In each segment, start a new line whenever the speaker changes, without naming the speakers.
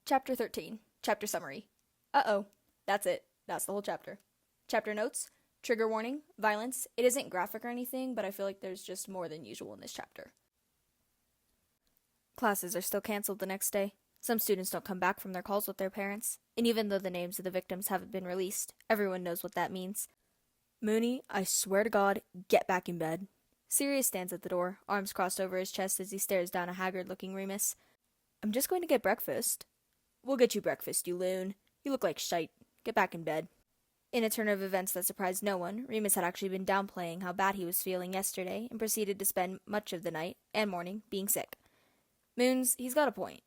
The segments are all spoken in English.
Chapter 13. Chapter Summary. Uh-oh. That's it. That's the whole chapter. Chapter notes. Trigger warning. Violence. It isn't graphic or anything, but I feel like there's just more than usual in this chapter. Classes are still canceled the next day. Some students don't come back from their calls with their parents, and even though the names of the victims haven't been released, everyone knows what that means. Mooney, I swear to God, get back in bed. Sirius stands at the door, arms crossed over his chest as he stares down a haggard-looking Remus. I'm just going to get breakfast. We'll get you breakfast, you loon. You look like shite. Get back in bed. In a turn of events that surprised no one, Remus had actually been downplaying how bad he was feeling yesterday and proceeded to spend much of the night and morning being sick. Moons, he's got a point.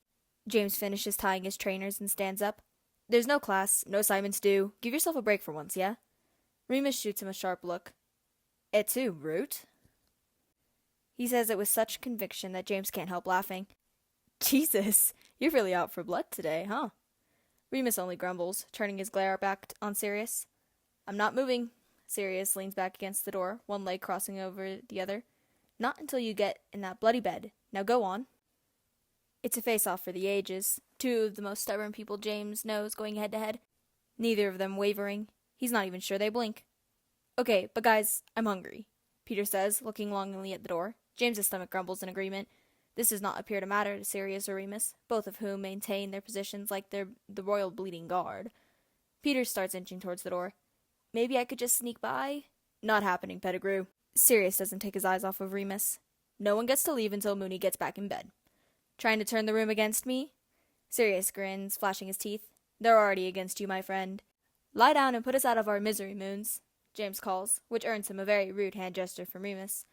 James finishes tying his trainers and stands up. There's no class, no assignments due. Give yourself a break for once, yeah? Remus shoots him a sharp look. Et tu, brute? He says it with such conviction that James can't help laughing. Jesus, you're really out for blood today, huh? Remus only grumbles, turning his glare back on Sirius. I'm not moving. Sirius leans back against the door, one leg crossing over the other. Not until you get in that bloody bed. Now go on. It's a face-off for the ages. Two of the most stubborn people James knows going head-to-head. Neither of them wavering. He's not even sure they blink. Okay, but guys, I'm hungry, Peter says, looking longingly at the door. James's stomach grumbles in agreement. This does not appear to matter to Sirius or Remus, both of whom maintain their positions like they're the Royal Bleeding Guard. Peter starts inching towards the door. Maybe I could just sneak by? Not happening, Pettigrew. Sirius doesn't take his eyes off of Remus. No one gets to leave until Mooney gets back in bed. Trying to turn the room against me? Sirius grins, flashing his teeth. They're already against you, my friend. Lie down and put us out of our misery, Moons, James calls, which earns him a very rude hand gesture from Remus.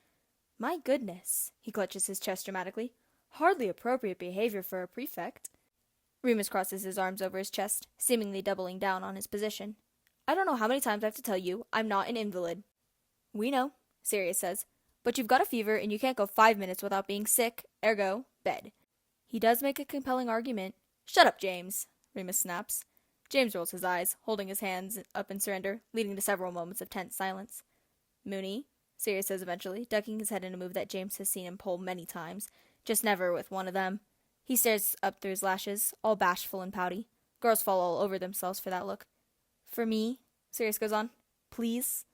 My goodness, he clutches his chest dramatically. Hardly appropriate behavior for a prefect. Remus crosses his arms over his chest, seemingly doubling down on his position. I don't know how many times I have to tell you, I'm not an invalid. We know, Sirius says, but you've got a fever and you can't go 5 minutes without being sick, ergo, bed. He does make a compelling argument. Shut up, James, Remus snaps. James rolls his eyes, holding his hands up in surrender, leading to several moments of tense silence. Mooney, Sirius says eventually, ducking his head in a move that James has seen him pull many times, just never with one of them. He stares up through his lashes, all bashful and pouty. Girls fall all over themselves for that look. For me, Sirius goes on, please.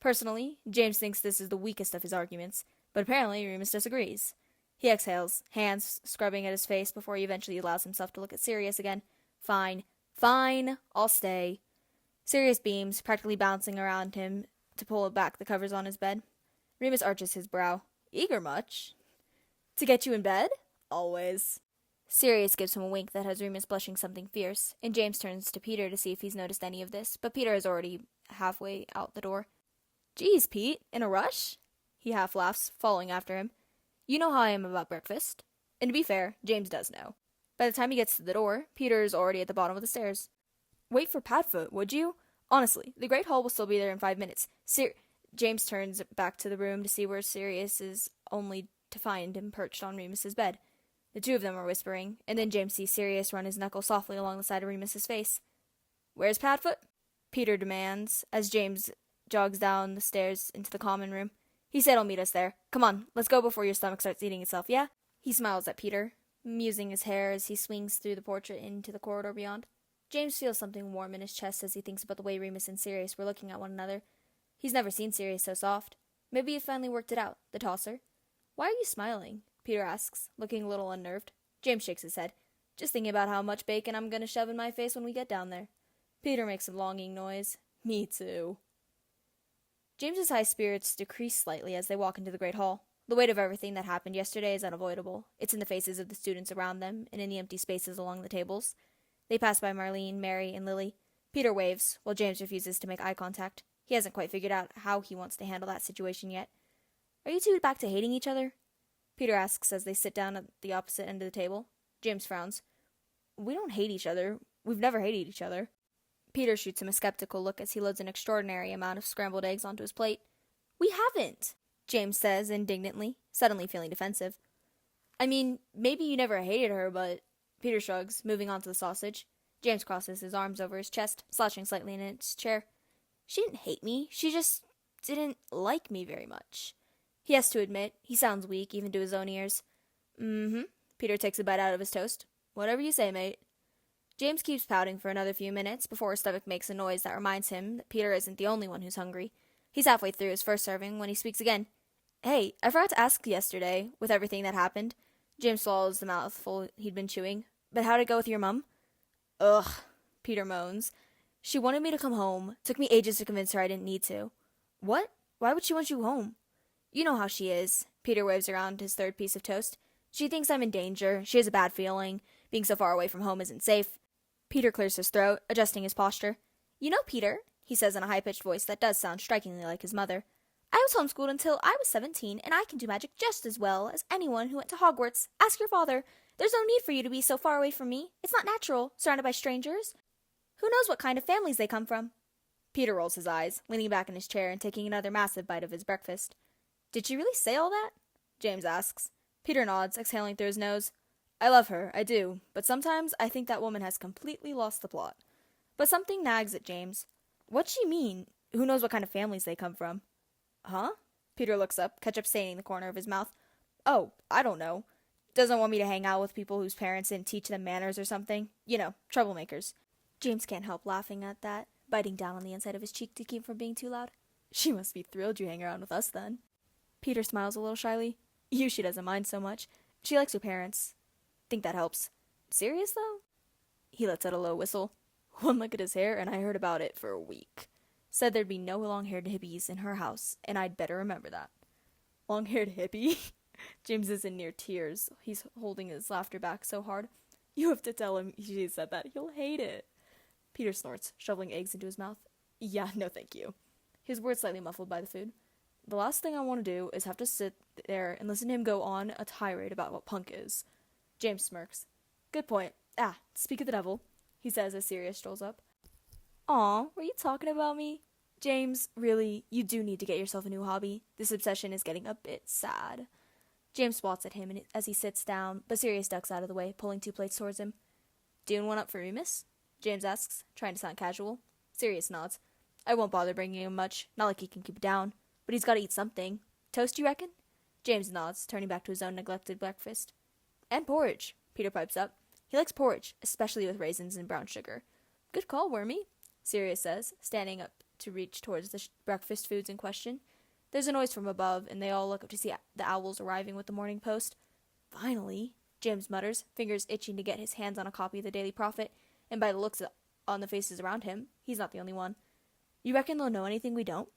Personally, James thinks this is the weakest of his arguments, but apparently Remus disagrees. He exhales, hands scrubbing at his face before he eventually allows himself to look at Sirius again. Fine, I'll stay. Sirius beams, practically bouncing around him to pull back the covers on his bed. Remus arches his brow. Eager much? To get you in bed? Always. Sirius gives him a wink that has Remus blushing something fierce, and James turns to Peter to see if he's noticed any of this, but Peter is already halfway out the door. Geez, Pete, in a rush? He half laughs, following after him. You know how I am about breakfast. And to be fair, James does know. By the time he gets to the door, Peter is already at the bottom of the stairs. Wait for Padfoot, would you? Honestly, the Great Hall will still be there in 5 minutes. James turns back to the room to see where Sirius is, only to find him perched on Remus's bed. The two of them are whispering, and then James sees Sirius run his knuckle softly along the side of Remus's face. Where's Padfoot? Peter demands, as James jogs down the stairs into the common room. He said he'll meet us there. Come on, let's go before your stomach starts eating itself, yeah? He smiles at Peter, musing his hair as he swings through the portrait into the corridor beyond. James feels something warm in his chest as he thinks about the way Remus and Sirius were looking at one another. He's never seen Sirius so soft. Maybe he finally worked it out, the tosser. Why are you smiling? Peter asks, looking a little unnerved. James shakes his head. Just thinking about how much bacon I'm going to shove in my face when we get down there. Peter makes a longing noise. Me too. James's high spirits decrease slightly as they walk into the Great Hall. The weight of everything that happened yesterday is unavoidable. It's in the faces of the students around them and in the empty spaces along the tables. They pass by Marlene, Mary, and Lily. Peter waves, while James refuses to make eye contact. He hasn't quite figured out how he wants to handle that situation yet. Are you two back to hating each other? Peter asks as they sit down at the opposite end of the table. James frowns. We don't hate each other. We've never hated each other. Peter shoots him a skeptical look as he loads an extraordinary amount of scrambled eggs onto his plate. We haven't, James says indignantly, suddenly feeling defensive. I mean, maybe you never hated her, but... Peter shrugs, moving on to the sausage. James crosses his arms over his chest, slouching slightly in his chair. She didn't hate me. She just didn't like me very much. He has to admit, he sounds weak, even to his own ears. Peter takes a bite out of his toast. Whatever you say, mate. James keeps pouting for another few minutes before his stomach makes a noise that reminds him that Peter isn't the only one who's hungry. He's halfway through his first serving when he speaks again. Hey, I forgot to ask yesterday, with everything that happened. James swallows the mouthful he'd been chewing. But how'd it go with your mum? Ugh, Peter moans. She wanted me to come home. Took me ages to convince her I didn't need to. What? Why would she want you home? You know how she is. Peter waves around his third piece of toast. She thinks I'm in danger. She has a bad feeling. Being so far away from home isn't safe. Peter clears his throat, adjusting his posture. You know, Peter, he says in a high-pitched voice that does sound strikingly like his mother. I was homeschooled until I was 17, and I can do magic just as well as anyone who went to Hogwarts. Ask your father. There's no need for you to be so far away from me. It's not natural, surrounded by strangers. Who knows what kind of families they come from? Peter rolls his eyes, leaning back in his chair and taking another massive bite of his breakfast. Did she really say all that? James asks. Peter nods, exhaling through his nose. I love her, I do, but sometimes I think that woman has completely lost the plot. But something nags at James. What'd she mean? Who knows what kind of families they come from? Huh? Peter looks up, ketchup staining the corner of his mouth. Oh, I don't know. Doesn't want me to hang out with people whose parents didn't teach them manners or something. You know, troublemakers. James can't help laughing at that, biting down on the inside of his cheek to keep from being too loud. She must be thrilled you hang around with us, then. Peter smiles a little shyly. She doesn't mind so much. She likes her parents. Think that helps. Serious, though? He lets out a low whistle. One look at his hair, and I heard about it for a week. Said there'd be no long-haired hippies in her house, and I'd better remember that. Long-haired hippie? James is in near tears. He's holding his laughter back so hard. You have to tell him she said that. He'll hate it. Peter snorts, shoveling eggs into his mouth. Yeah, no thank you. His words slightly muffled by the food. The last thing I want to do is have to sit there and listen to him go on a tirade about what punk is. James smirks. Good point. Speak of the devil, he says as Sirius strolls up. Aw, were you talking about me? James, really, you do need to get yourself a new hobby. This obsession is getting a bit sad. James swats at him as he sits down, but Sirius ducks out of the way, pulling 2 plates towards him. Doing one up for Remus? James asks, trying to sound casual. Sirius nods. I won't bother bringing him much, not like he can keep it down. But he's got to eat something. Toast, you reckon? James nods, turning back to his own neglected breakfast. And porridge, Peter pipes up. He likes porridge, especially with raisins and brown sugar. Good call, Wormy, Sirius says, standing up to reach towards the breakfast foods in question. There's a noise from above, and they all look up to see the owls arriving with the Morning Post. Finally, James mutters, fingers itching to get his hands on a copy of the Daily Prophet, and by the looks on the faces around him, he's not the only one. You reckon they'll know anything we don't?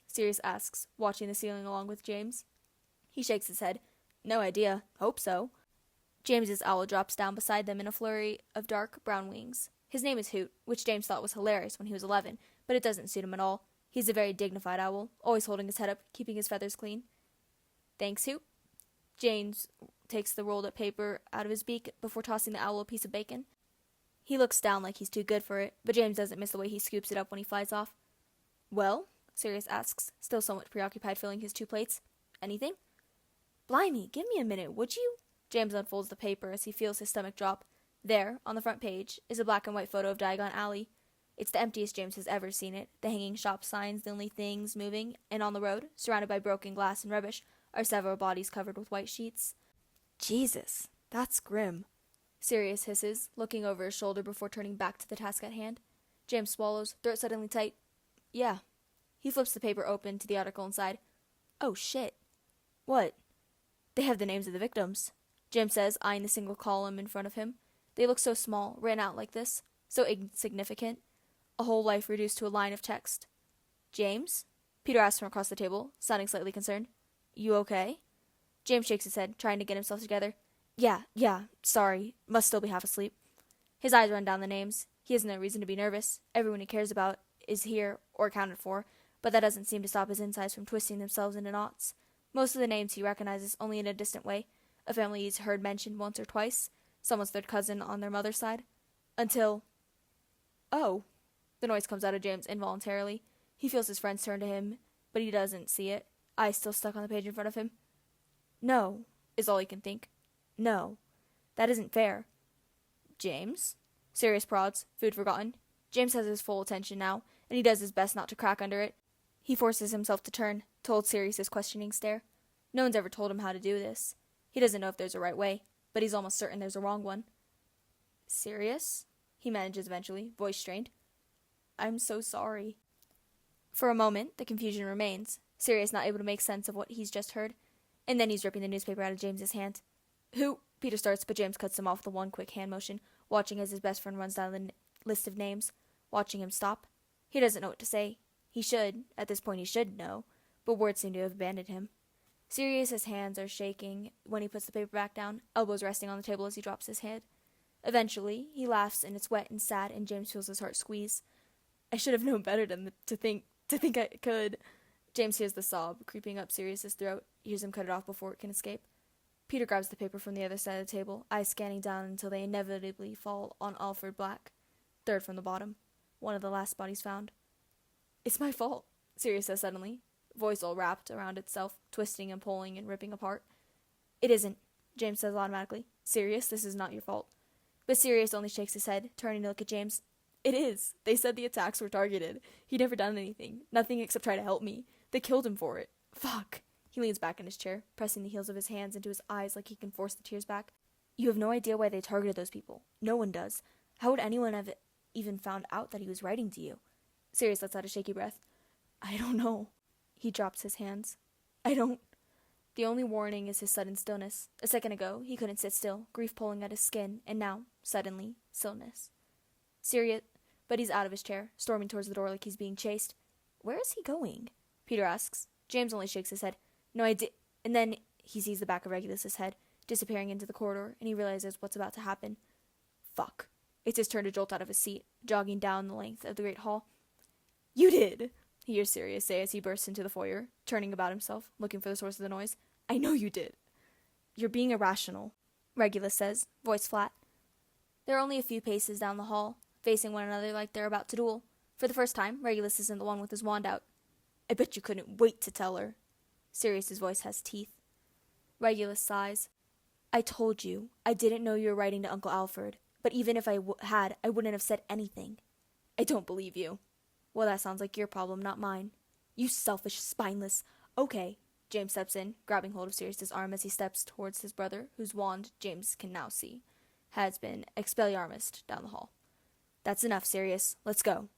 Sirius asks, watching the ceiling along with James. He shakes his head. No idea. Hope so. James's owl drops down beside them in a flurry of dark brown wings. His name is Hoot, which James thought was hilarious when he was 11, but it doesn't suit him at all. He's a very dignified owl, always holding his head up, keeping his feathers clean. Thanks, Hoot. James takes the rolled-up paper out of his beak before tossing the owl a piece of bacon. He looks down like he's too good for it, but James doesn't miss the way he scoops it up when he flies off. Well? Sirius asks, still somewhat preoccupied filling his 2 plates. Anything? Blimey, give me a minute, would you? James unfolds the paper as he feels his stomach drop. There, on the front page, is a black and white photo of Diagon Alley. It's the emptiest James has ever seen it. The hanging shop signs, the only things moving, and on the road, surrounded by broken glass and rubbish, are several bodies covered with white sheets. Jesus, that's grim, Sirius hisses, looking over his shoulder before turning back to the task at hand. James swallows, throat suddenly tight. Yeah. He flips the paper open to the article inside. Oh, shit. What? They have the names of the victims, James says, eyeing the single column in front of him. They look so small, written out like this, so insignificant. A whole life reduced to a line of text. James? Peter asks from across the table, sounding slightly concerned. You okay? James shakes his head, trying to get himself together. Yeah, sorry. Must still be half asleep. His eyes run down the names. He has no reason to be nervous. Everyone he cares about is here or accounted for, but that doesn't seem to stop his insides from twisting themselves into knots. Most of the names he recognizes only in a distant way, a family he's heard mentioned once or twice, someone's third cousin on their mother's side, until... Oh! The noise comes out of James involuntarily. He feels his friends turn to him, but he doesn't see it, eyes still stuck on the page in front of him. No, is all he can think. No. That isn't fair. James? Sirius prods, food forgotten. James has his full attention now, and he does his best not to crack under it. He forces himself to turn, to hold Sirius's questioning stare. No one's ever told him how to do this. He doesn't know if there's a right way, but he's almost certain there's a wrong one. Sirius? he manages eventually, voice strained. I'm so sorry. For a moment, the confusion remains, Sirius not able to make sense of what he's just heard, and then he's ripping the newspaper out of James's hand. Who? Peter starts, but James cuts him off with one quick hand motion, watching as his best friend runs down the list of names, watching him stop. He doesn't know what to say. He should. At this point he should know, but words seem to have abandoned him. Sirius's hands are shaking when he puts the paper back down, elbows resting on the table as he drops his head. Eventually, he laughs, and it's wet and sad, and James feels his heart squeeze. I should have known better than to think I could. James hears the sob creeping up Sirius's throat, hears him cut it off before it can escape. Peter grabs the paper from the other side of the table, eyes scanning down until they inevitably fall on Alfred Black, third from the bottom, one of the last bodies found. It's my fault, Sirius says suddenly, voice all wrapped around itself, twisting and pulling and ripping apart. It isn't, James says automatically. Sirius, this is not your fault. But Sirius only shakes his head, turning to look at James. It is. They said the attacks were targeted. He'd never done anything. Nothing except try to help me. They killed him for it. Fuck. He leans back in his chair, pressing the heels of his hands into his eyes like he can force the tears back. You have no idea why they targeted those people. No one does. How would anyone have even found out that he was writing to you? Sirius lets out a shaky breath. I don't know. He drops his hands. I don't. The only warning is his sudden stillness. A second ago, he couldn't sit still, grief pulling at his skin, and now, suddenly, stillness. Sirius, but he's out of his chair, storming towards the door like he's being chased. Where is he going? Peter asks. James only shakes his head. No, I did. And then he sees the back of Regulus's head, disappearing into the corridor, and he realizes what's about to happen. Fuck. It's his turn to jolt out of his seat, jogging down the length of the great hall. You did, he hears Sirius say as he bursts into the foyer, turning about himself, looking for the source of the noise. I know you did. You're being irrational, Regulus says, voice flat. They're only a few paces down the hall, facing one another like they're about to duel. For the first time, Regulus isn't the one with his wand out. I bet you couldn't wait to tell her. Sirius's voice has teeth. Regulus sighs. I told you. I didn't know you were writing to Uncle Alfred, but even if I had, I wouldn't have said anything. I don't believe you. Well, that sounds like your problem, not mine. You selfish, spineless. Okay. James steps in, grabbing hold of Sirius's arm as he steps towards his brother, whose wand, James can now see, has been Expelliarmused down the hall. That's enough, Sirius. Let's go.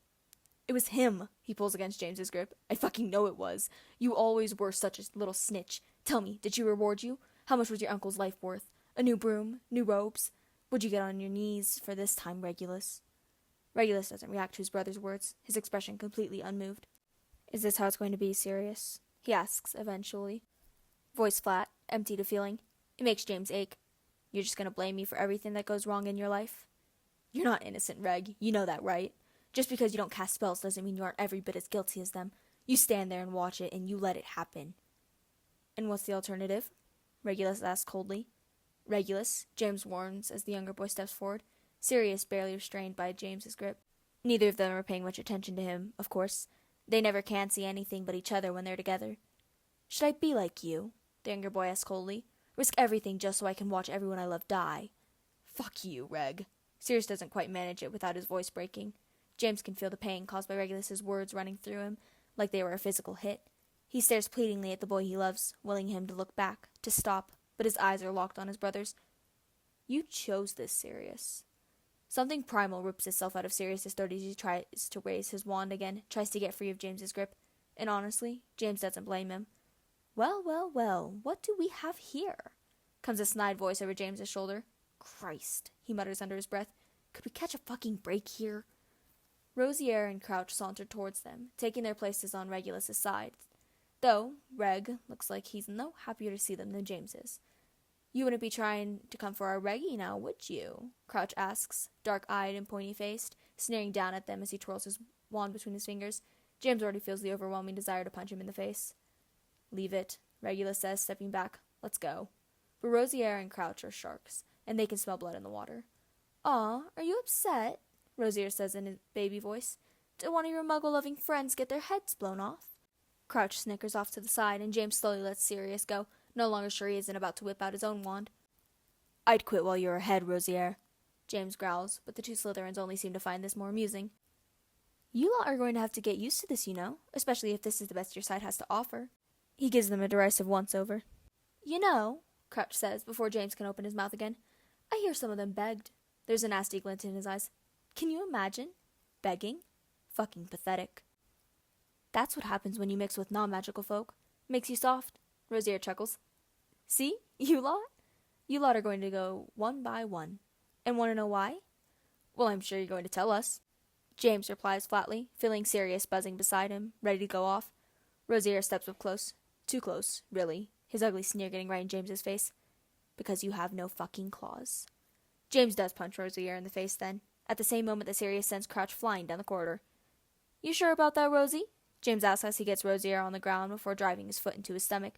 It was him, he pulls against James's grip. I fucking know it was. You always were such a little snitch. Tell me, did she reward you? How much was your uncle's life worth? A new broom? New robes? Would you get on your knees for this time, Regulus? Regulus doesn't react to his brother's words, his expression completely unmoved. Is this how it's going to be, Sirius? He asks, eventually. Voice flat, emptied of feeling. It makes James ache. You're just going to blame me for everything that goes wrong in your life? You're not innocent, Reg. You know that, right? Just because you don't cast spells doesn't mean you aren't every bit as guilty as them. You stand there and watch it, and you let it happen. And what's the alternative? Regulus asks coldly. Regulus, James warns as the younger boy steps forward, Sirius barely restrained by James's grip. Neither of them are paying much attention to him, of course. They never can see anything but each other when they're together. Should I be like you? The younger boy asks coldly. Risk everything just so I can watch everyone I love die. Fuck you, Reg. Sirius doesn't quite manage it without his voice breaking. James can feel the pain caused by Regulus's words running through him, like they were a physical hit. He stares pleadingly at the boy he loves, willing him to look back, to stop, but his eyes are locked on his brother's. You chose this, Sirius. Something primal rips itself out of Sirius's throat as he tries to raise his wand again, tries to get free of James's grip. And honestly, James doesn't blame him. Well, well, well, what do we have here? Comes a snide voice over James's shoulder. Christ, he mutters under his breath. Could we catch a fucking break here? Rosier and Crouch saunter towards them, taking their places on Regulus's side. Though, Reg looks like he's no happier to see them than James is. You wouldn't be trying to come for our Reggie now, would you? Crouch asks, dark-eyed and pointy-faced, sneering down at them as he twirls his wand between his fingers. James already feels the overwhelming desire to punch him in the face. Leave it, Regulus says, stepping back. Let's go. But Rosier and Crouch are sharks, and they can smell blood in the water. Aw, are you upset? Rosier says in his baby voice. Did one of your muggle-loving friends get their heads blown off? Crouch snickers off to the side, and James slowly lets Sirius go, no longer sure he isn't about to whip out his own wand. I'd quit while you're ahead, Rosier, James growls, but the two Slytherins only seem to find this more amusing. You lot are going to have to get used to this, you know, especially if this is the best your side has to offer. He gives them a derisive once-over. You know, Crouch says, before James can open his mouth again, I hear some of them begged. There's a nasty glint in his eyes. Can you imagine? Begging? Fucking pathetic. That's what happens when you mix with non-magical folk. Makes you soft. Rosier chuckles. See? You lot? You lot are going to go one by one. And want to know why? Well, I'm sure you're going to tell us. James replies flatly, feeling Sirius buzzing beside him, ready to go off. Rosier steps up close. Too close, really. His ugly sneer getting right in James's face. Because you have no fucking claws. James does punch Rosier in the face then, at the same moment that Sirius sends Crouch flying down the corridor. You sure about that, Rosie? James asks as he gets Rosier on the ground before driving his foot into his stomach.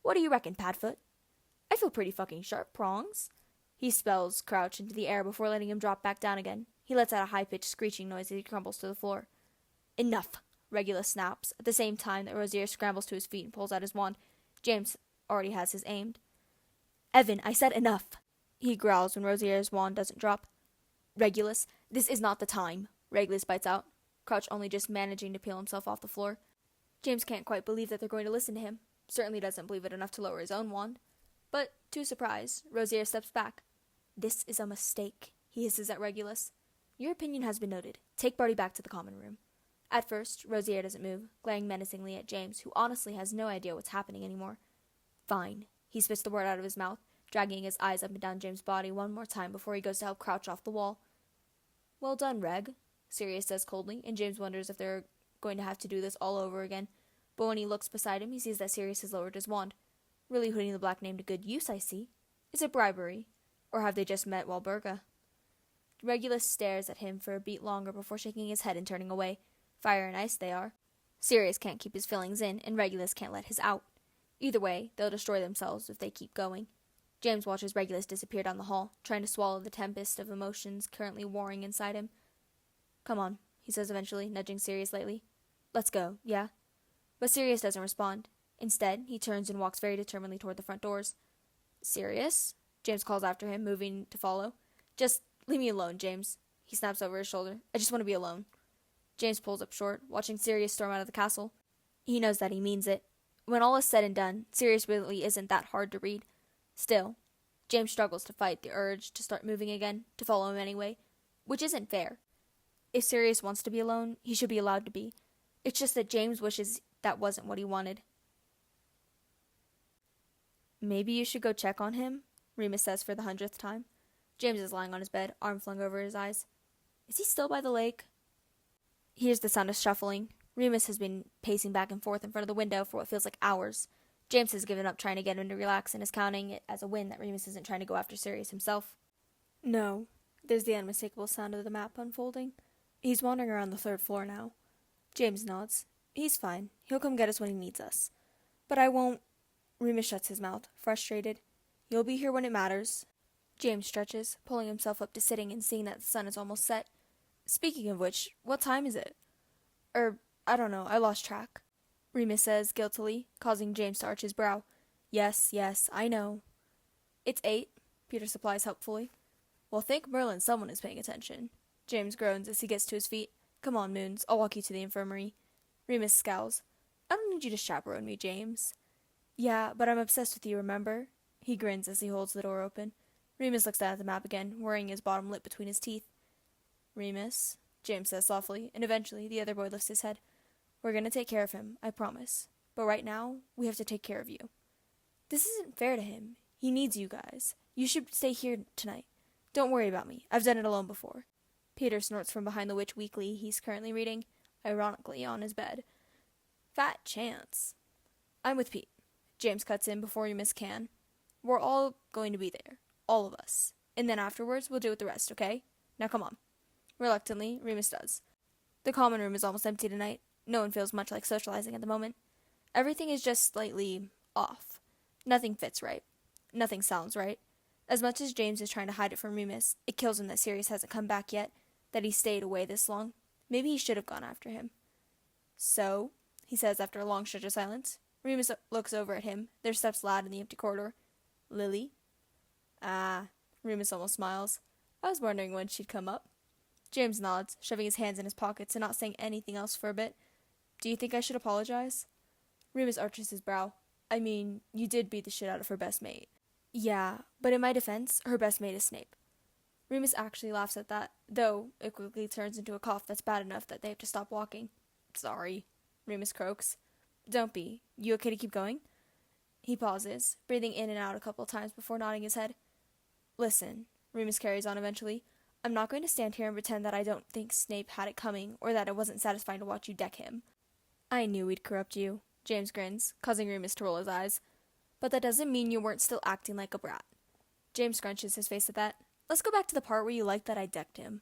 What do you reckon, Padfoot? I feel pretty fucking sharp, Prongs. He spells Crouch into the air before letting him drop back down again. He lets out a high-pitched screeching noise as he crumbles to the floor. Enough, Regulus snaps, at the same time that Rosier scrambles to his feet and pulls out his wand. James already has his aimed. Evan, I said enough, he growls when Rosier's wand doesn't drop. Regulus, this is not the time, Regulus bites out, Crouch only just managing to peel himself off the floor. James can't quite believe that they're going to listen to him. Certainly doesn't believe it enough to lower his own wand. But, to his surprise, Rosier steps back. This is a mistake, he hisses at Regulus. Your opinion has been noted. Take Barty back to the common room. At first, Rosier doesn't move, glaring menacingly at James, who honestly has no idea what's happening anymore. Fine. He spits the word out of his mouth, dragging his eyes up and down James' body one more time before he goes to help Crouch off the wall. Well done, Reg, Sirius says coldly, and James wonders if they're going to have to do this all over again. But when he looks beside him, he sees that Sirius has lowered his wand. Really putting the black name to good use, I see. Is it bribery? Or have they just met Walburga? Regulus stares at him for a beat longer before shaking his head and turning away. Fire and ice they are. Sirius can't keep his feelings in, and Regulus can't let his out. Either way, they'll destroy themselves if they keep going. James watches Regulus disappear down the hall, trying to swallow the tempest of emotions currently warring inside him. Come on, he says eventually, nudging Sirius lightly. Let's go, yeah? But Sirius doesn't respond. Instead, he turns and walks very determinedly toward the front doors. Sirius? James calls after him, moving to follow. Just leave me alone, James. He snaps over his shoulder. I just want to be alone. James pulls up short, watching Sirius storm out of the castle. He knows that he means it. When all is said and done, Sirius really isn't that hard to read. Still, James struggles to fight the urge to start moving again, to follow him anyway, which isn't fair. If Sirius wants to be alone, he should be allowed to be. It's just that James wishes that wasn't what he wanted. Maybe you should go check on him, Remus says for the 100th time. James is lying on his bed, arm flung over his eyes. Is he still by the lake? He hears the sound of shuffling. Remus has been pacing back and forth in front of the window for what feels like hours. James has given up trying to get him to relax and is counting it as a win that Remus isn't trying to go after Sirius himself. No. There's the unmistakable sound of the map unfolding. He's wandering around the 3rd floor now. James nods. He's fine. He'll come get us when he needs us. But I won't. Remus shuts his mouth, frustrated. You'll be here when it matters. James stretches, pulling himself up to sitting and seeing that the sun is almost set. Speaking of which, what time is it? I don't know, I lost track. Remus says guiltily, causing James to arch his brow. Yes, I know. It's 8, Peter supplies helpfully. Well, thank Merlin someone is paying attention. James groans as he gets to his feet. Come on, Moons, I'll walk you to the infirmary. Remus scowls. I don't need you to chaperone me, James. Yeah, but I'm obsessed with you, remember? He grins as he holds the door open. Remus looks down at the map again, worrying his bottom lip between his teeth. Remus, James says softly, and eventually the other boy lifts his head. We're going to take care of him, I promise. But right now, we have to take care of you. This isn't fair to him. He needs you guys. You should stay here tonight. Don't worry about me. I've done it alone before. Peter snorts from behind the Witch Weekly he's currently reading, ironically on his bed. Fat chance. I'm with Pete. James cuts in before Remus can. We're all going to be there. All of us. And then afterwards, we'll deal with the rest, okay? Now come on. Reluctantly, Remus does. The common room is almost empty tonight. No one feels much like socializing at the moment. Everything is just slightly off. Nothing fits right. Nothing sounds right. As much as James is trying to hide it from Remus, it kills him that Sirius hasn't come back yet, that he stayed away this long. Maybe he should have gone after him. So, he says after a long stretch of silence. Remus looks over at him, their steps loud in the empty corridor. Lily? Ah, Remus almost smiles. I was wondering when she'd come up. James nods, shoving his hands in his pockets and not saying anything else for a bit. Do you think I should apologize? Remus arches his brow. I mean, you did beat the shit out of her best mate. Yeah, but in my defense, her best mate is Snape. Remus actually laughs at that, though it quickly turns into a cough that's bad enough that they have to stop walking. Sorry, Remus croaks. Don't be. You okay to keep going? He pauses, breathing in and out a couple times before nodding his head. Listen, Remus carries on eventually. I'm not going to stand here and pretend that I don't think Snape had it coming, or that it wasn't satisfying to watch you deck him. I knew he'd corrupt you, James grins, causing Remus to roll his eyes. But that doesn't mean you weren't still acting like a brat. James scrunches his face at that. Let's go back to the part where you liked that I decked him.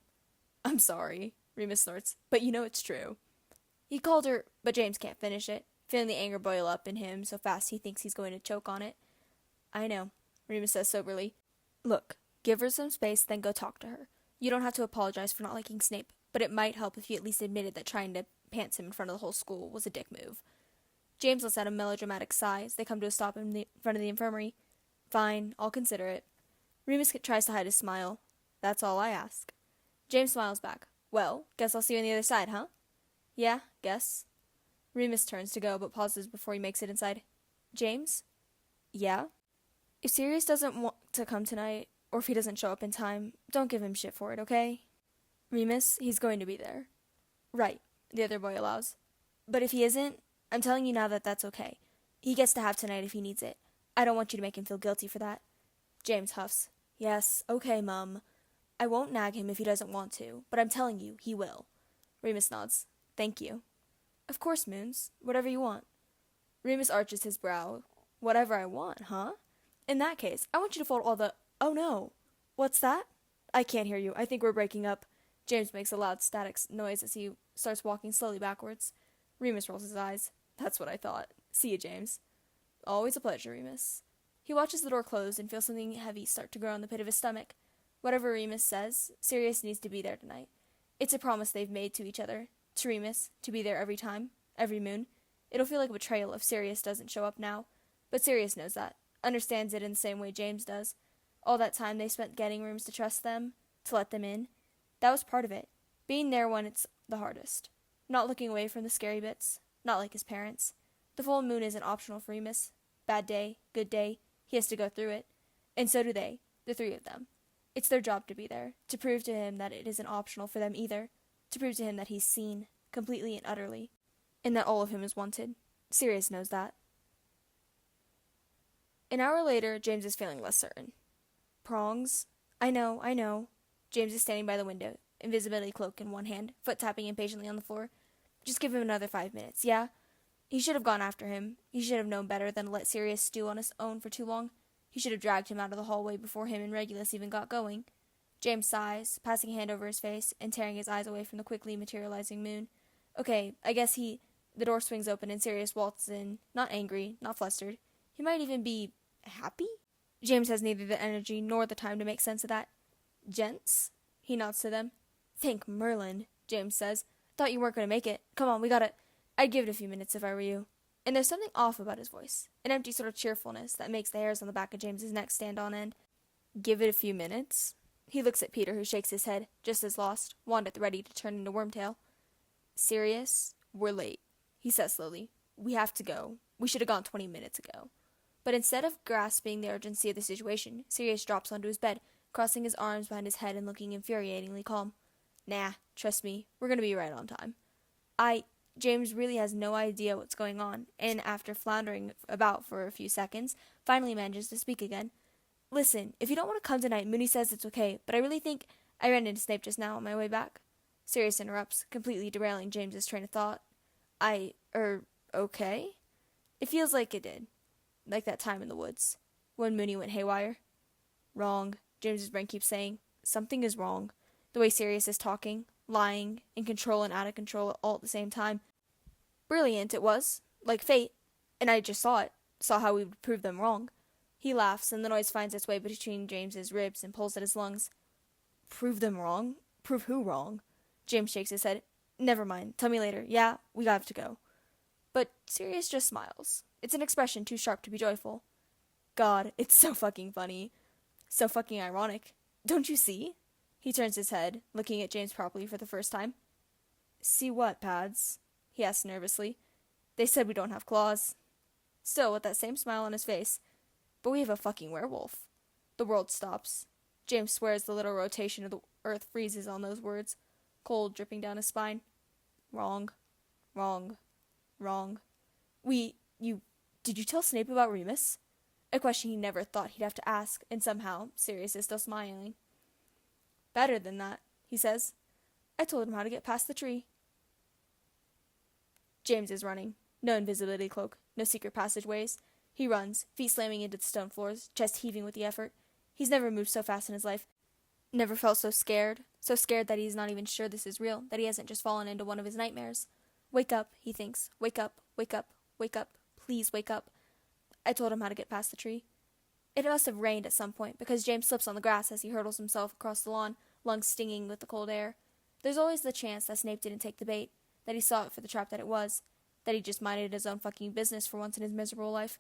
I'm sorry, Remus snorts, but you know it's true. He called her, but James can't finish it, feeling the anger boil up in him so fast he thinks he's going to choke on it. I know, Remus says soberly. Look, give her some space, then go talk to her. You don't have to apologize for not liking Snape, but it might help if you at least admitted that trying to pants him in front of the whole school was a dick move. James lets out a melodramatic sigh as they come to a stop in front of the infirmary. Fine, I'll consider it. Remus tries to hide his smile. That's all I ask. James smiles back. Well, guess I'll see you on the other side, huh? Yeah, guess. Remus turns to go, but pauses before he makes it inside. James? Yeah? If Sirius doesn't want to come tonight, or if he doesn't show up in time, don't give him shit for it, okay? Remus, he's going to be there. Right, the other boy allows. But if he isn't, I'm telling you now that that's okay. He gets to have tonight if he needs it. I don't want you to make him feel guilty for that. James huffs. Yes, okay, Mum. I won't nag him if he doesn't want to, but I'm telling you, he will. Remus nods. Thank you. Of course, Moons. Whatever you want. Remus arches his brow. Whatever I want, huh? In that case, I want you to fold all the... Oh no. What's that? I can't hear you. I think we're breaking up. James makes a loud static noise as he starts walking slowly backwards. Remus rolls his eyes. That's what I thought. See you, James. Always a pleasure, Remus. He watches the door close and feels something heavy start to grow in the pit of his stomach. Whatever Remus says, Sirius needs to be there tonight. It's a promise they've made to each other. To Remus, to be there every time, every moon. It'll feel like a betrayal if Sirius doesn't show up now. But Sirius knows that, understands it in the same way James does. All that time they spent getting Remus to trust them, to let them in. That was part of it. Being there when it's the hardest. Not looking away from the scary bits. Not like his parents. The full moon isn't optional for Remus. Bad day, good day, he has to go through it. And so do they, the three of them. It's their job to be there, to prove to him that it isn't optional for them either, to prove to him that he's seen, completely and utterly, and that all of him is wanted. Sirius knows that. An hour later, James is feeling less certain. Prongs? I know. James is standing by the window, invisibility cloak in one hand, foot tapping impatiently on the floor. Just give him another 5 minutes, yeah? He should have gone after him. He should have known better than to let Sirius stew on his own for too long. He should have dragged him out of the hallway before him and Regulus even got going. James sighs, passing a hand over his face and tearing his eyes away from the quickly materializing moon. Okay, I guess The door swings open and Sirius waltzes in, not angry, not flustered. He might even be happy? James has neither the energy nor the time to make sense of that. Gents? He nods to them. Thank Merlin, James says. Thought you weren't going to make it. Come on, we got it. I'd give it a few minutes if I were you. And there's something off about his voice. An empty sort of cheerfulness that makes the hairs on the back of James's neck stand on end. Give it a few minutes? He looks at Peter, who shakes his head, just as lost, wand at the ready to turn into Wormtail. Sirius, we're late, he says slowly. We have to go. We should have gone 20 minutes ago. But instead of grasping the urgency of the situation, Sirius drops onto his bed, crossing his arms behind his head and looking infuriatingly calm. Nah, trust me, we're going to be right on time. James really has no idea what's going on, and after floundering about for a few seconds, finally manages to speak again. Listen, if you don't want to come tonight, Mooney says it's okay, but I really think I ran into Snape just now on my way back. Sirius interrupts, completely derailing James's train of thought. Okay? It feels like it did. Like that time in the woods, when Mooney went haywire. Wrong, James's brain keeps saying. Something is wrong. The way Sirius is talking, lying, in control and out of control all at the same time. Brilliant it was, like fate, and I just saw it, saw how we would prove them wrong. He laughs, and the noise finds its way between James's ribs and pulls at his lungs. Prove them wrong? Prove who wrong? James shakes his head. Never mind, tell me later. Yeah, we got to go. But Sirius just smiles. It's an expression too sharp to be joyful. God, it's so fucking funny. So fucking ironic. Don't you see? He turns his head, looking at James properly for the first time. See what, Pads? He asks nervously. They said we don't have claws. Still, with that same smile on his face. But we have a fucking werewolf. The world stops. James swears the literal rotation of the earth freezes on those words, cold dripping down his spine. Wrong. Wrong. Wrong. Did you tell Snape about Remus? A question he never thought he'd have to ask, and somehow, Sirius is still smiling. Better than that, he says. I told him how to get past the tree. James is running. No invisibility cloak, no secret passageways. He runs, feet slamming into the stone floors, chest heaving with the effort. He's never moved so fast in his life. Never felt so scared that he's not even sure this is real, that he hasn't just fallen into one of his nightmares. Wake up, he thinks. Wake up, wake up, wake up. Please wake up. I told him how to get past the tree. It must have rained at some point, because James slips on the grass as he hurtles himself across the lawn, lungs stinging with the cold air. There's always the chance that Snape didn't take the bait, that he saw it for the trap that it was, that he just minded his own fucking business for once in his miserable life.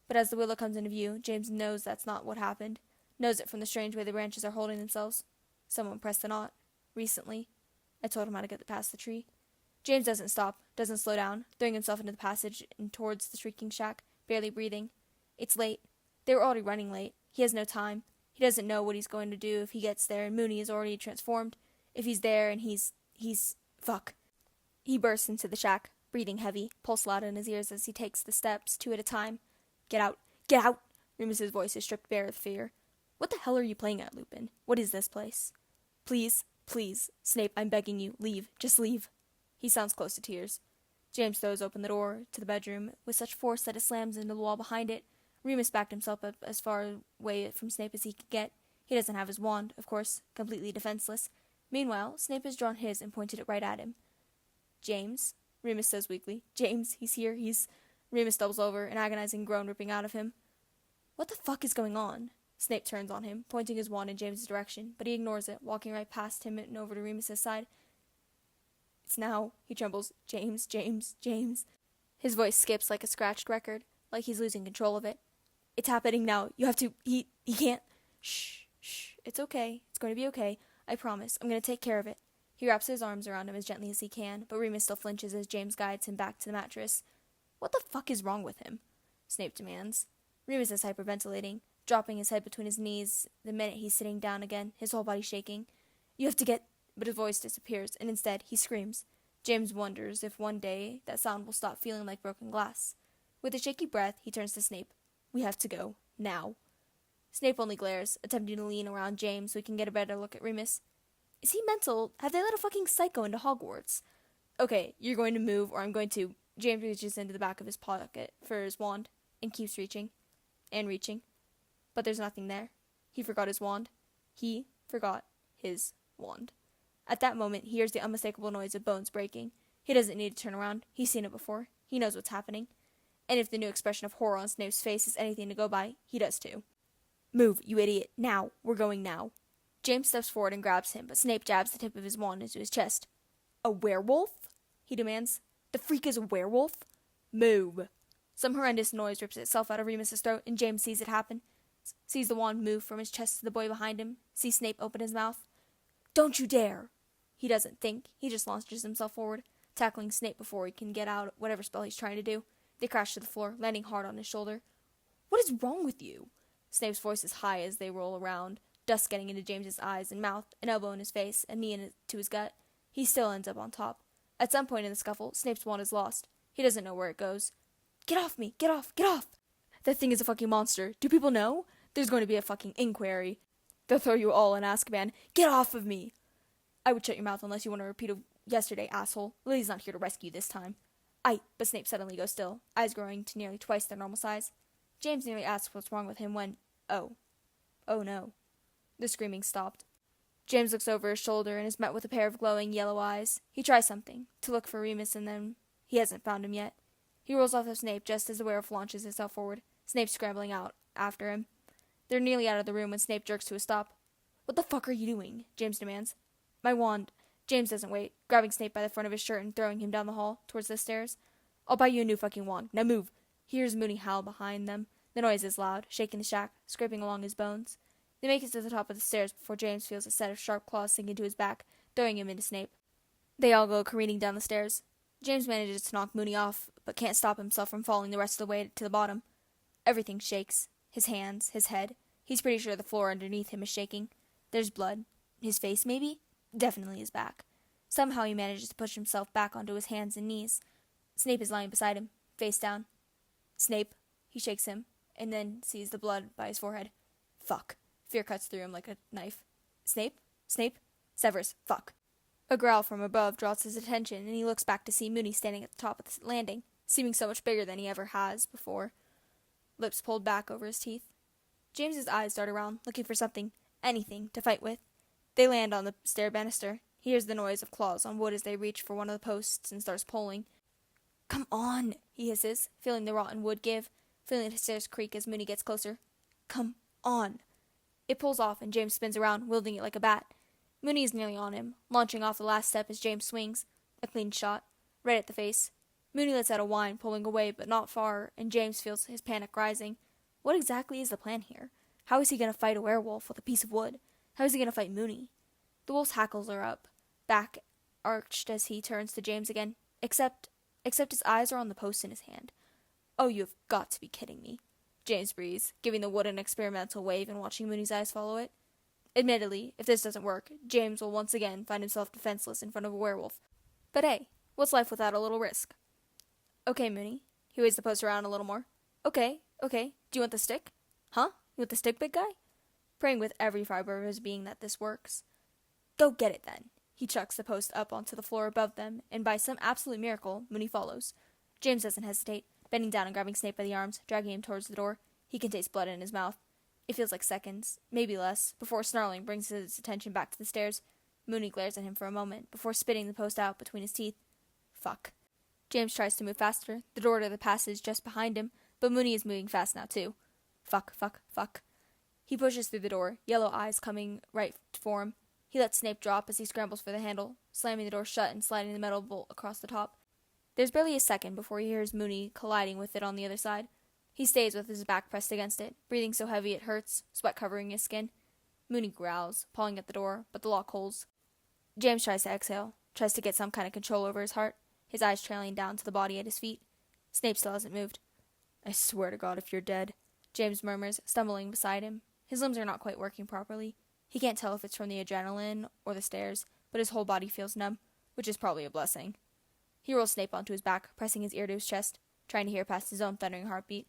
But as the willow comes into view, James knows that's not what happened, knows it from the strange way the branches are holding themselves. Someone pressed the knot. Recently. I told him how to get past the tree. James doesn't stop, doesn't slow down, throwing himself into the passage and towards the shrieking shack, barely breathing. It's late. They were already running late. He has no time. He doesn't know what he's going to do if he gets there and Moony is already transformed. If he's there and he's fuck. He bursts into the shack, breathing heavy, pulse loud in his ears as he takes the steps, 2 at a time. Get out! Get out! Remus's voice is stripped bare of fear. What the hell are you playing at, Lupin? What is this place? Please, please, Snape, I'm begging you, leave. Just leave. He sounds close to tears. James throws open the door to the bedroom with such force that it slams into the wall behind it. Remus backed himself up as far away from Snape as he could get. He doesn't have his wand, of course, completely defenseless. Meanwhile, Snape has drawn his and pointed it right at him. James, Remus says weakly. James, he's here, Remus doubles over, an agonizing groan ripping out of him. What the fuck is going on? Snape turns on him, pointing his wand in James's direction, but he ignores it, walking right past him and over to Remus's side. It's now, he trembles. James, James, James. His voice skips like a scratched record, like he's losing control of it. It's happening now. You have to, he can't. Shh, shh. It's okay. It's going to be okay. I promise. I'm going to take care of it. He wraps his arms around him as gently as he can, but Remus still flinches as James guides him back to the mattress. What the fuck is wrong with him? Snape demands. Remus is hyperventilating, dropping his head between his knees the minute he's sitting down again, his whole body shaking. You have to get... But his voice disappears, and instead he screams. James wonders if one day that sound will stop feeling like broken glass. With a shaky breath, he turns to Snape. We have to go. Now. Snape only glares, attempting to lean around James so he can get a better look at Remus. Is he mental? Have they let a fucking psycho into Hogwarts? Okay, you're going to move, or I'm going to... James reaches into the back of his pocket for his wand, and keeps reaching. And reaching. But there's nothing there. He forgot his wand. He forgot his wand. At that moment, he hears the unmistakable noise of bones breaking. He doesn't need to turn around. He's seen it before. He knows what's happening. And if the new expression of horror on Snape's face is anything to go by, he does too. Move, you idiot. Now. We're going now. James steps forward and grabs him, but Snape jabs the tip of his wand into his chest. A werewolf? He demands. The freak is a werewolf? Move. Some horrendous noise rips itself out of Remus's throat, and James sees it happen. Sees the wand move from his chest to the boy behind him. Sees Snape open his mouth. Don't you dare! He doesn't think. He just launches himself forward, tackling Snape before he can get out whatever spell he's trying to do. They crash to the floor, landing hard on his shoulder. What is wrong with you? Snape's voice is high as they roll around, dust getting into James's eyes and mouth, an elbow in his face, a knee into his gut. He still ends up on top. At some point in the scuffle, Snape's wand is lost. He doesn't know where it goes. Get off me! Get off! Get off! That thing is a fucking monster. Do people know? There's going to be a fucking inquiry. They'll throw you all in Azkaban. Get off of me! I would shut your mouth unless you want to repeat of yesterday, asshole. Lily's not here to rescue you this time. But Snape suddenly goes still, eyes growing to nearly twice their normal size. James nearly asks what's wrong with him when, oh no. The screaming stopped. James looks over his shoulder and is met with a pair of glowing yellow eyes. He tries something, to look for Remus, and then he hasn't found him yet. He rolls off of Snape just as the werewolf launches itself forward, Snape scrambling out after him. They're nearly out of the room when Snape jerks to a stop. What the fuck are you doing? James demands. My wand. James doesn't wait, grabbing Snape by the front of his shirt and throwing him down the hall, towards the stairs. I'll buy you a new fucking wand. Now move. He hears Moony howl behind them. The noise is loud, shaking the shack, scraping along his bones. They make it to the top of the stairs before James feels a set of sharp claws sink into his back, throwing him into Snape. They all go careening down the stairs. James manages to knock Moony off, but can't stop himself from falling the rest of the way to the bottom. Everything shakes. His hands, his head. He's pretty sure the floor underneath him is shaking. There's blood. His face, maybe? Definitely his back. Somehow he manages to push himself back onto his hands and knees. Snape is lying beside him, face down. Snape. He shakes him, and then sees the blood by his forehead. Fuck. Fear cuts through him like a knife. Snape? Snape? Severus. Fuck. A growl from above draws his attention, and he looks back to see Moony standing at the top of the landing, seeming so much bigger than he ever has before. Lips pulled back over his teeth. James's eyes dart around, looking for something, anything, to fight with. They land on the stair banister. He hears the noise of claws on wood as they reach for one of the posts and starts pulling. Come on, he hisses, feeling the rotten wood give, feeling the stairs creak as Moony gets closer. Come on. It pulls off, and James spins around, wielding it like a bat. Moony is nearly on him, launching off the last step as James swings. A clean shot, right at the face. Moony lets out a whine, pulling away, but not far, and James feels his panic rising. What exactly is the plan here? How is he going to fight a werewolf with a piece of wood? How is he going to fight Moony? The wolf's hackles are up, back arched as he turns to James again, except his eyes are on the post in his hand. Oh, you have got to be kidding me. James breathes, giving the wood an experimental wave and watching Moony's eyes follow it. Admittedly, if this doesn't work, James will once again find himself defenseless in front of a werewolf. But hey, what's life without a little risk? Okay, Moony. He waves the post around a little more. Okay. Do you want the stick? Huh? You want the stick, big guy? Praying with every fiber of his being that this works. Go get it, then. He chucks the post up onto the floor above them, and by some absolute miracle, Moony follows. James doesn't hesitate, bending down and grabbing Snape by the arms, dragging him towards the door. He can taste blood in his mouth. It feels like seconds, maybe less, before snarling brings his attention back to the stairs. Moony glares at him for a moment, before spitting the post out between his teeth. Fuck. James tries to move faster, the door to the passage just behind him, but Moony is moving fast now too. Fuck. He pushes through the door, yellow eyes coming right for him. He lets Snape drop as he scrambles for the handle, slamming the door shut and sliding the metal bolt across the top. There's barely a second before he hears Moony colliding with it on the other side. He stays with his back pressed against it, breathing so heavy it hurts, sweat covering his skin. Moony growls, pawing at the door, but the lock holds. James tries to exhale, tries to get some kind of control over his heart, his eyes trailing down to the body at his feet. Snape still hasn't moved. I swear to God if you're dead, James murmurs, stumbling beside him. His limbs are not quite working properly. He can't tell if it's from the adrenaline or the stairs, but his whole body feels numb, which is probably a blessing. He rolls Snape onto his back, pressing his ear to his chest, trying to hear past his own thundering heartbeat.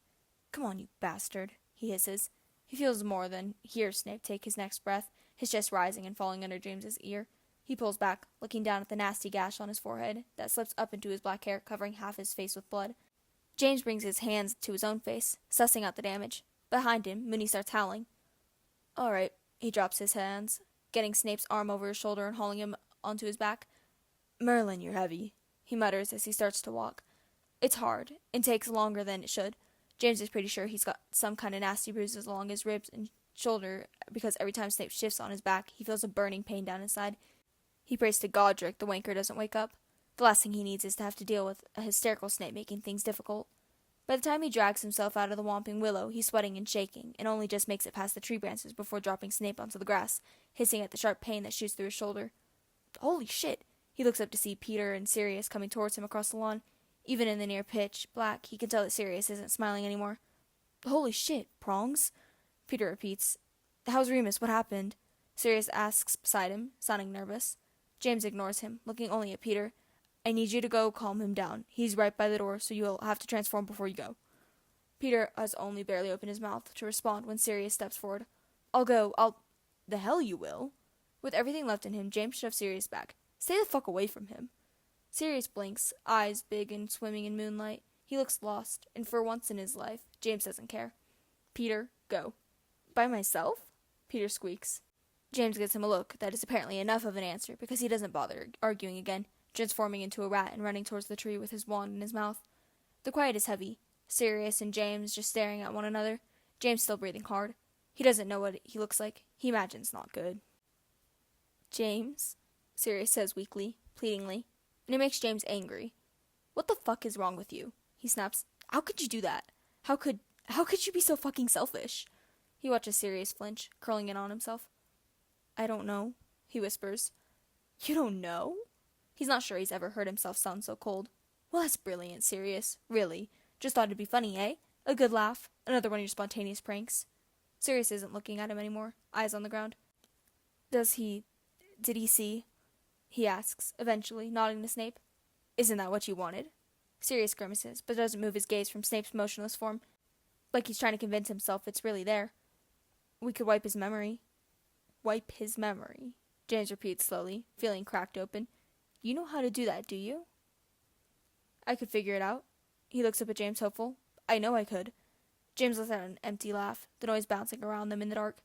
Come on, you bastard, he hisses. He feels more than hears Snape take his next breath, his chest rising and falling under James's ear. He pulls back, looking down at the nasty gash on his forehead that slips up into his black hair, covering half his face with blood. James brings his hands to his own face, sussing out the damage. Behind him, Moony starts howling. All right. He drops his hands, getting Snape's arm over his shoulder and hauling him onto his back. Merlin, you're heavy, he mutters as he starts to walk. It's hard, and takes longer than it should. James is pretty sure he's got some kind of nasty bruises along his ribs and shoulder, because every time Snape shifts on his back, he feels a burning pain down his side. He prays to Godric the wanker doesn't wake up. The last thing he needs is to have to deal with a hysterical Snape making things difficult. By the time he drags himself out of the Whomping Willow, he's sweating and shaking, and only just makes it past the tree branches before dropping Snape onto the grass, hissing at the sharp pain that shoots through his shoulder. Holy shit! He looks up to see Peter and Sirius coming towards him across the lawn. Even in the near pitch black, he can tell that Sirius isn't smiling anymore. Holy shit, Prongs? Peter repeats. How's Remus? What happened? Sirius asks beside him, sounding nervous. James ignores him, looking only at Peter. I need you to go calm him down. He's right by the door, so you'll have to transform before you go. Peter has only barely opened his mouth to respond when Sirius steps forward. I'll go. The hell you will. With everything left in him, James shoves Sirius back. Stay the fuck away from him. Sirius blinks, eyes big and swimming in moonlight. He looks lost, and for once in his life, James doesn't care. Peter, go. By myself? Peter squeaks. James gives him a look that is apparently enough of an answer, because he doesn't bother arguing again, transforming into a rat and running towards the tree with his wand in his mouth. The quiet is heavy. Sirius and James just staring at one another. James still breathing hard. He doesn't know what he looks like. He imagines not good. James, Sirius says weakly, pleadingly, and it makes James angry. What the fuck is wrong with you? He snaps. How could you do that? How could you be so fucking selfish? He watches Sirius flinch, curling in on himself. I don't know, he whispers. You don't know? He's not sure he's ever heard himself sound so cold. Well, that's brilliant, Sirius. Really. Just thought it'd be funny, eh? A good laugh. Another one of your spontaneous pranks. Sirius isn't looking at him anymore, eyes on the ground. Did he see? He asks, eventually, nodding to Snape. Isn't that what you wanted? Sirius grimaces, but doesn't move his gaze from Snape's motionless form, like he's trying to convince himself it's really there. We could wipe his memory. Wipe his memory, James repeats slowly, feeling cracked open. You know how to do that, do you? I could figure it out. He looks up at James, hopeful. I know I could. James lets out an empty laugh, the noise bouncing around them in the dark.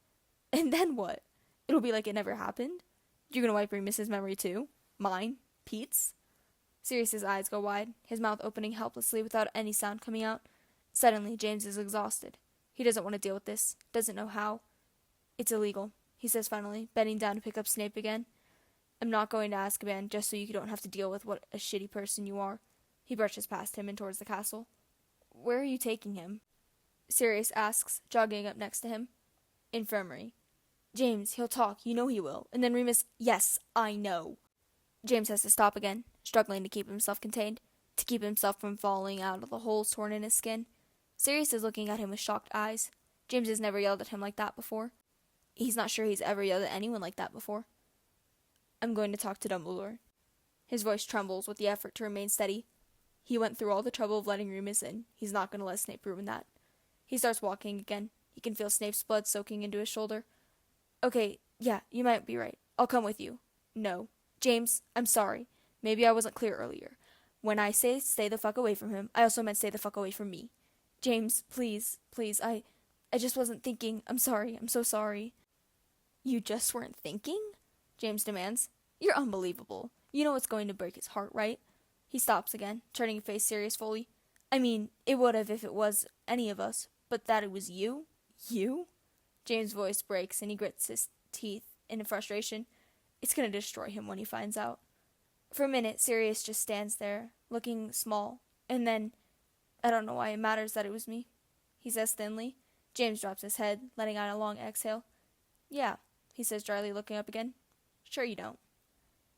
And then what? It'll be like it never happened? You're gonna wipe Remus's memory too? Mine? Pete's? Sirius's eyes go wide, his mouth opening helplessly without any sound coming out. Suddenly, James is exhausted. He doesn't want to deal with this, doesn't know how. It's illegal, he says finally, bending down to pick up Snape again. I'm not going to Azkaban just so you don't have to deal with what a shitty person you are. He brushes past him and towards the castle. Where are you taking him? Sirius asks, jogging up next to him. Infirmary. James, he'll talk, you know he will. And then Remus, yes, I know. James has to stop again, struggling to keep himself contained, to keep himself from falling out of the holes torn in his skin. Sirius is looking at him with shocked eyes. James has never yelled at him like that before. He's not sure he's ever yelled at anyone like that before. I'm going to talk to Dumbledore. His voice trembles with the effort to remain steady. He went through all the trouble of letting Remus in. He's not going to let Snape ruin that. He starts walking again. He can feel Snape's blood soaking into his shoulder. Okay, yeah, you might be right. I'll come with you. No. James, I'm sorry. Maybe I wasn't clear earlier. When I say stay the fuck away from him, I also meant stay the fuck away from me. James, please, I just wasn't thinking. I'm sorry. I'm so sorry. You just weren't thinking? James demands. You're unbelievable. You know it's going to break his heart, right? He stops again, turning to face Sirius fully. I mean, it would have if it was any of us, but that it was you? You? James' voice breaks and he grits his teeth in frustration. It's going to destroy him when he finds out. For a minute, Sirius just stands there, looking small, and then, I don't know why it matters that it was me, he says thinly. James drops his head, letting out a long exhale. Yeah, he says dryly, looking up again. Sure you don't.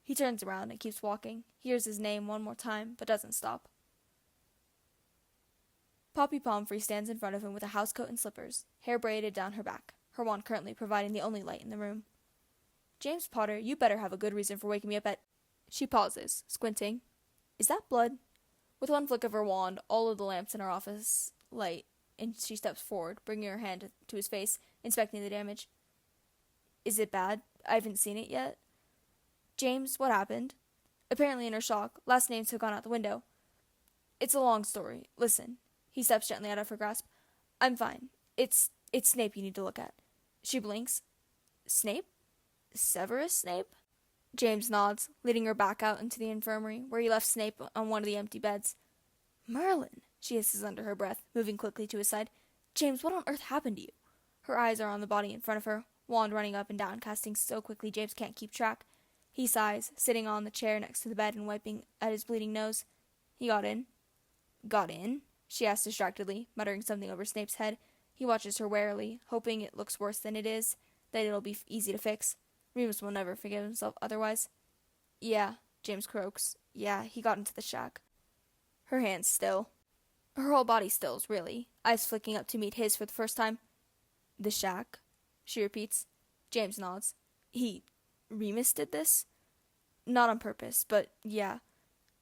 He turns around and keeps walking, hears his name one more time, but doesn't stop. Poppy Pomfrey stands in front of him with a housecoat and slippers, hair braided down her back, her wand currently providing the only light in the room. James Potter, you better have a good reason for waking me up at... She pauses, squinting. Is that blood? With one flick of her wand, all of the lamps in her office light, and she steps forward, bringing her hand to his face, inspecting the damage. Is it bad? I haven't seen it yet. James, what happened? Apparently in her shock, last names have gone out the window. It's a long story. Listen. He steps gently out of her grasp. I'm fine. It's Snape you need to look at. She blinks. Snape? Severus Snape? James nods, leading her back out into the infirmary, where he left Snape on one of the empty beds. Merlin, she hisses under her breath, moving quickly to his side. James, what on earth happened to you? Her eyes are on the body in front of her, wand running up and down, casting so quickly James can't keep track. He sighs, sitting on the chair next to the bed and wiping at his bleeding nose. He got in. Got in? She asks distractedly, muttering something over Snape's head. He watches her warily, hoping it looks worse than it is, that it'll be easy to fix. Remus will never forgive himself otherwise. Yeah, James croaks. Yeah, he got into the shack. Her hands still. Her whole body stills, really, eyes flicking up to meet his for the first time. The shack? She repeats. James nods. Remus did this? Not on purpose, but yeah.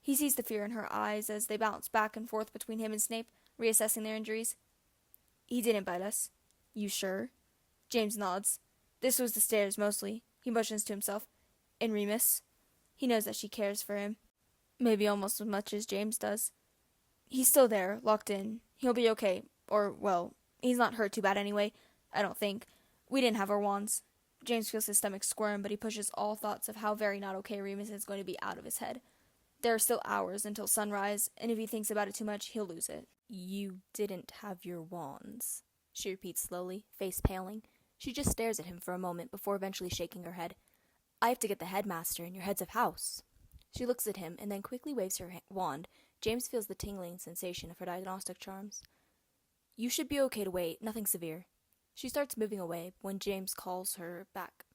He sees the fear in her eyes as they bounce back and forth between him and Snape, reassessing their injuries. He didn't bite us. You sure? James nods. This was the stairs, mostly. He motions to himself. And Remus? He knows that she cares for him. Maybe almost as much as James does. He's still there, locked in. He'll be okay. Or, well, he's not hurt too bad anyway. I don't think. We didn't have our wands. James feels his stomach squirm, but he pushes all thoughts of how very not okay Remus is going to be out of his head. There are still hours until sunrise, and if he thinks about it too much, he'll lose it. You didn't have your wands, she repeats slowly, face paling. She just stares at him for a moment before eventually shaking her head. I have to get the headmaster and your heads of house. She looks at him and then quickly waves her wand. James feels the tingling sensation of her diagnostic charms. You should be okay to wait, nothing severe. She starts moving away when James calls her back.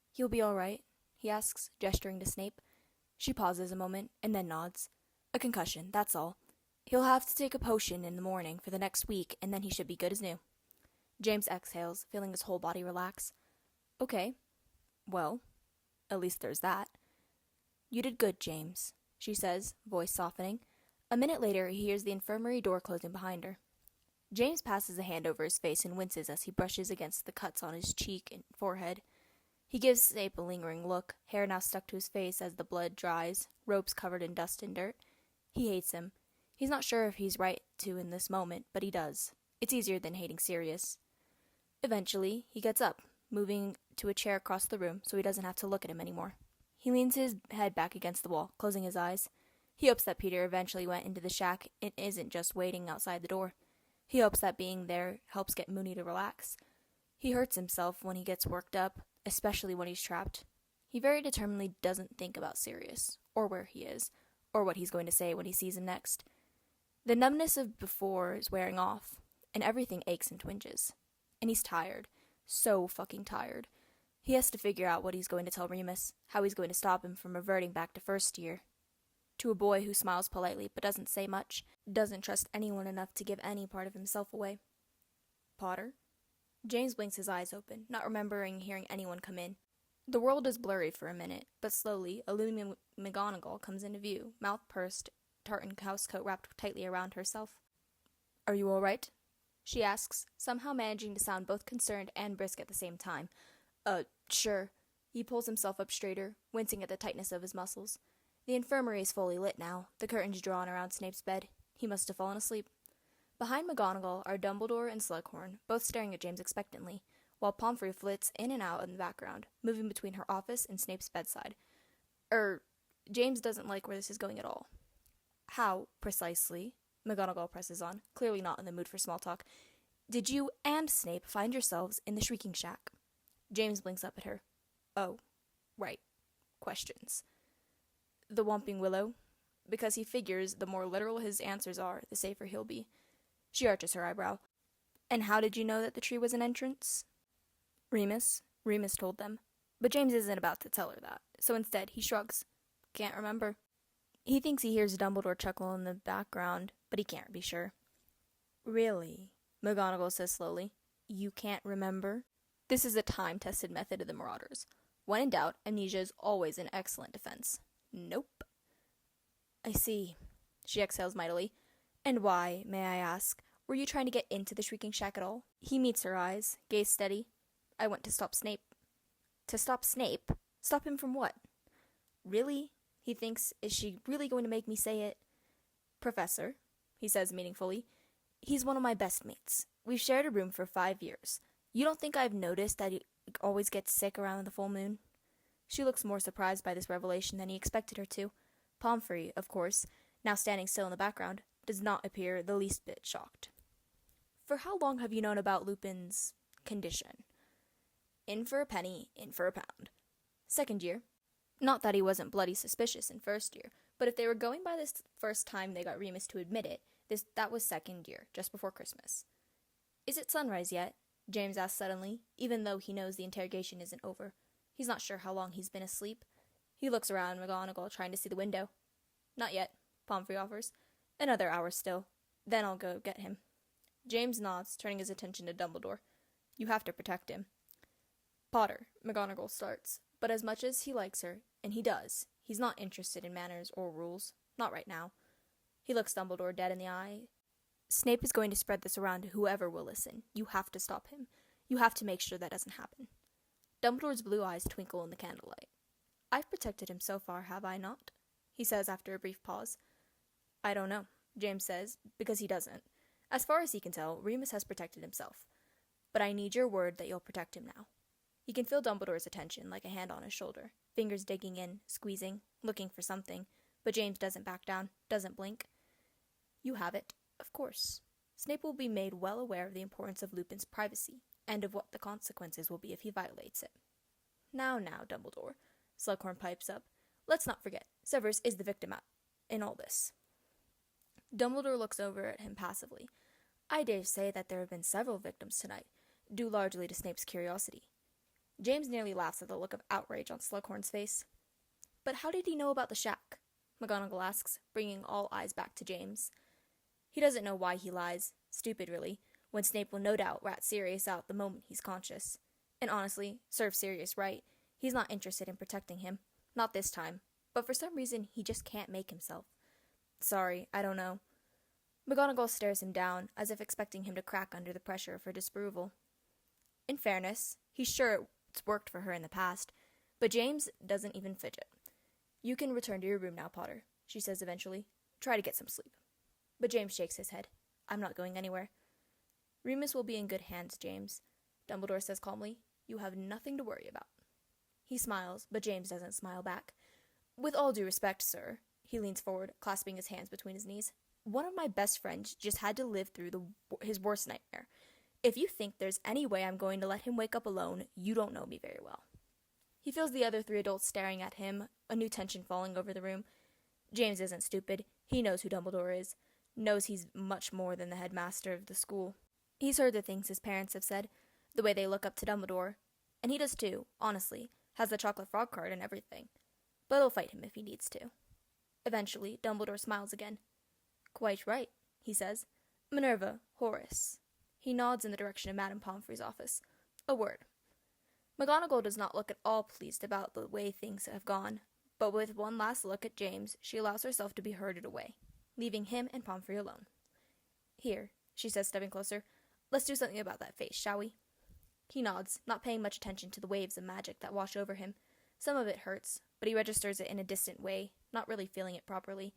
He'll be all right, he asks, gesturing to Snape. She pauses a moment and then nods. A concussion, that's all. He'll have to take a potion in the morning for the next week, and then he should be good as new. James exhales, feeling his whole body relax. Okay. Well, at least there's that. You did good, James, she says, voice softening. A minute later, he hears the infirmary door closing behind her. James passes a hand over his face and winces as he brushes against the cuts on his cheek and forehead. He gives Snape a lingering look, hair now stuck to his face as the blood dries, robes covered in dust and dirt. He hates him. He's not sure if he's right to in this moment, but he does. It's easier than hating Sirius. Eventually, he gets up, moving to a chair across the room so he doesn't have to look at him anymore. He leans his head back against the wall, closing his eyes. He hopes that Peter eventually went into the shack and isn't just waiting outside the door. He hopes that being there helps get Mooney to relax. He hurts himself when he gets worked up, especially when he's trapped. He very determinedly doesn't think about Sirius, or where he is, or what he's going to say when he sees him next. The numbness of before is wearing off, and everything aches and twinges. And he's tired. So fucking tired. He has to figure out what he's going to tell Remus, how he's going to stop him from reverting back to first year. To a boy who smiles politely but doesn't say much, doesn't trust anyone enough to give any part of himself away. Potter? James blinks his eyes open, not remembering hearing anyone come in. The world is blurry for a minute, but slowly, a looming McGonagall comes into view, mouth pursed, tartan housecoat wrapped tightly around herself. Are you all right? She asks, somehow managing to sound both concerned and brisk at the same time. Sure. He pulls himself up straighter, wincing at the tightness of his muscles. The infirmary is fully lit now, the curtains drawn around Snape's bed. He must have fallen asleep. Behind McGonagall are Dumbledore and Slughorn, both staring at James expectantly, while Pomfrey flits in and out in the background, moving between her office and Snape's bedside. James doesn't like where this is going at all. How, precisely, McGonagall presses on, clearly not in the mood for small talk, did you and Snape find yourselves in the Shrieking Shack? James blinks up at her. Oh, right. Questions. The Whomping Willow, because he figures the more literal his answers are, the safer he'll be. She arches her eyebrow. And how did you know that the tree was an entrance? Remus told them. But James isn't about to tell her that, so instead he shrugs. Can't remember. He thinks he hears Dumbledore chuckle in the background, but he can't be sure. Really? McGonagall says slowly. You can't remember? This is a time-tested method of the Marauders. When in doubt, amnesia is always an excellent defense. Nope. I see. She exhales mightily. And why, may I ask, were you trying to get into the Shrieking Shack at all? He meets her eyes, gaze steady. I went to stop Snape. To stop Snape? Stop him from what? Really? He thinks, is she really going to make me say it? Professor, he says meaningfully, he's one of my best mates. We've shared a room for 5 years. You don't think I've noticed that he always gets sick around the full moon? She looks more surprised by this revelation than he expected her to. Pomfrey, of course, now standing still in the background, does not appear the least bit shocked. For how long have you known about Lupin's condition? In for a penny, in for a pound. 2nd year. Not that he wasn't bloody suspicious in 1st year, but if they were going by this first time they got Remus to admit it, that was 2nd year, just before Christmas. Is it sunrise yet? James asks suddenly, even though he knows the interrogation isn't over. He's not sure how long he's been asleep. He looks around McGonagall, trying to see the window. Not yet, Pomfrey offers. Another hour still. Then I'll go get him. James nods, turning his attention to Dumbledore. You have to protect him. Potter, McGonagall starts, but as much as he likes her, and he does, he's not interested in manners or rules. Not right now. He looks Dumbledore dead in the eye. Snape is going to spread this around to whoever will listen. You have to stop him. You have to make sure that doesn't happen. Dumbledore's blue eyes twinkle in the candlelight. I've protected him so far, have I not? He says after a brief pause. I don't know, James says, because he doesn't. As far as he can tell, Remus has protected himself. But I need your word that you'll protect him now. He can feel Dumbledore's attention, like a hand on his shoulder, fingers digging in, squeezing, looking for something, but James doesn't back down, doesn't blink. You have it, of course. Snape will be made well aware of the importance of Lupin's privacy, and of what the consequences will be if he violates it. Now, Dumbledore, Slughorn pipes up. Let's not forget, Severus is the victim in all this. Dumbledore looks over at him passively. I dare say that there have been several victims tonight, due largely to Snape's curiosity. James nearly laughs at the look of outrage on Slughorn's face. But how did he know about the shack? McGonagall asks, bringing all eyes back to James. He doesn't know why he lies, stupid really, when Snape will no doubt rat Sirius out the moment he's conscious. And honestly, serve Sirius right, He's not interested in protecting him. Not this time. But for some reason, he just can't make himself. Sorry, I don't know. McGonagall stares him down, as if expecting him to crack under the pressure of her disapproval. In fairness, he's sure it's worked for her in the past, but James doesn't even fidget. You can return to your room now, Potter, she says eventually. Try to get some sleep. But James shakes his head. I'm not going anywhere. Remus will be in good hands, James, Dumbledore says calmly. You have nothing to worry about. He smiles, but James doesn't smile back. With all due respect, sir, he leans forward, clasping his hands between his knees. One of my best friends just had to live through his worst nightmare. If you think there's any way I'm going to let him wake up alone, you don't know me very well. He feels the other three adults staring at him, a new tension falling over the room. James isn't stupid. He knows who Dumbledore is, knows he's much more than the headmaster of the school. He's heard the things his parents have said, the way they look up to Dumbledore. And he does too, honestly, has the chocolate frog card and everything. But he'll fight him if he needs to. Eventually, Dumbledore smiles again. Quite right, he says. Minerva, Horace. He nods in the direction of Madame Pomfrey's office. A word. McGonagall does not look at all pleased about the way things have gone, but with one last look at James, she allows herself to be herded away, leaving him and Pomfrey alone. Here, she says, stepping closer, let's do something about that face, shall we? He nods, not paying much attention to the waves of magic that wash over him. Some of it hurts, but he registers it in a distant way, not really feeling it properly,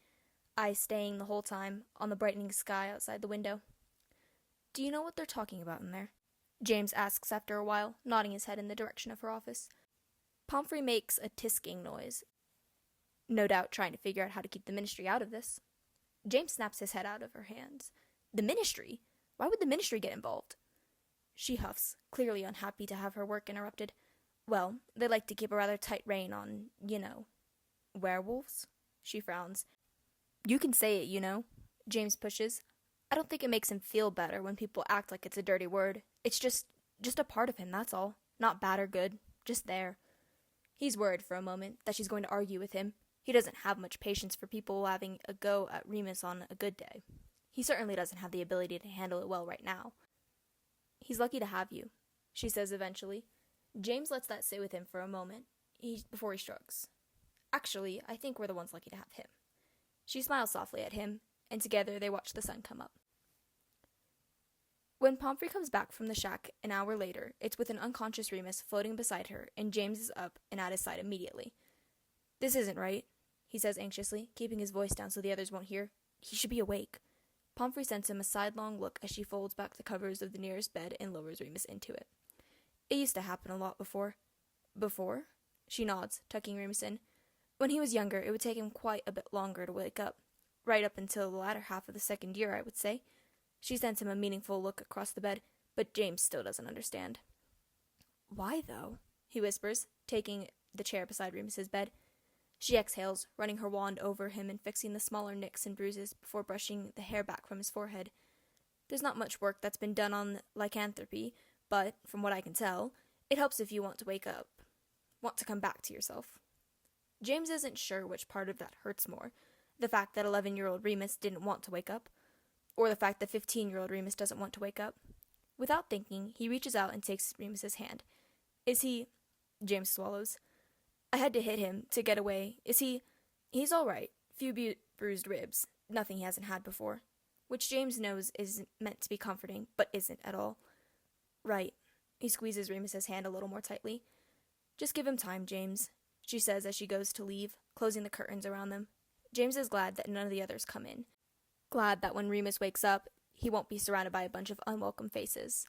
eyes staying the whole time on the brightening sky outside the window. Do you know what they're talking about in there? James asks after a while, nodding his head in the direction of her office. Pomfrey makes a tisking noise, no doubt trying to figure out how to keep the Ministry out of this. James snaps his head out of her hands. The Ministry? Why would the Ministry get involved? She huffs, clearly unhappy to have her work interrupted. Well, they like to keep a rather tight rein on, werewolves? She frowns. You can say it, James pushes. I don't think it makes him feel better when people act like it's a dirty word. It's just a part of him, that's all. Not bad or good, just there. He's worried for a moment that she's going to argue with him. He doesn't have much patience for people having a go at Remus on a good day. He certainly doesn't have the ability to handle it well right now. He's lucky to have you, she says eventually. James lets that sit with him for a moment, before he shrugs. Actually, I think we're the ones lucky to have him. She smiles softly at him, and together they watch the sun come up. When Pomfrey comes back from the shack an hour later, it's with an unconscious Remus floating beside her, and James is up and at his side immediately. This isn't right, he says anxiously, keeping his voice down so the others won't hear. He should be awake. Pomfrey sends him a sidelong look as she folds back the covers of the nearest bed and lowers Remus into it. It used to happen a lot before. Before? She nods, tucking Remus in. When he was younger, it would take him quite a bit longer to wake up. Right up until the latter half of the second year, I would say. She sends him a meaningful look across the bed, but James still doesn't understand. Why, though? He whispers, taking the chair beside Remus's bed. She exhales, running her wand over him and fixing the smaller nicks and bruises before brushing the hair back from his forehead. There's not much work that's been done on lycanthropy, but, from what I can tell, it helps if you want to wake up. Want to come back to yourself. James isn't sure which part of that hurts more. The fact that 11-year-old Remus didn't want to wake up, or the fact that 15-year-old Remus doesn't want to wake up. Without thinking, he reaches out and takes Remus's hand. Is he... James swallows. I had to hit him to get away. Is he... He's all right. Few bruised ribs. Nothing he hasn't had before. Which James knows is meant to be comforting, but isn't at all. Right. He squeezes Remus's hand a little more tightly. Just give him time, James, she says as she goes to leave, closing the curtains around them. James is glad that none of the others come in. Glad that when Remus wakes up, he won't be surrounded by a bunch of unwelcome faces.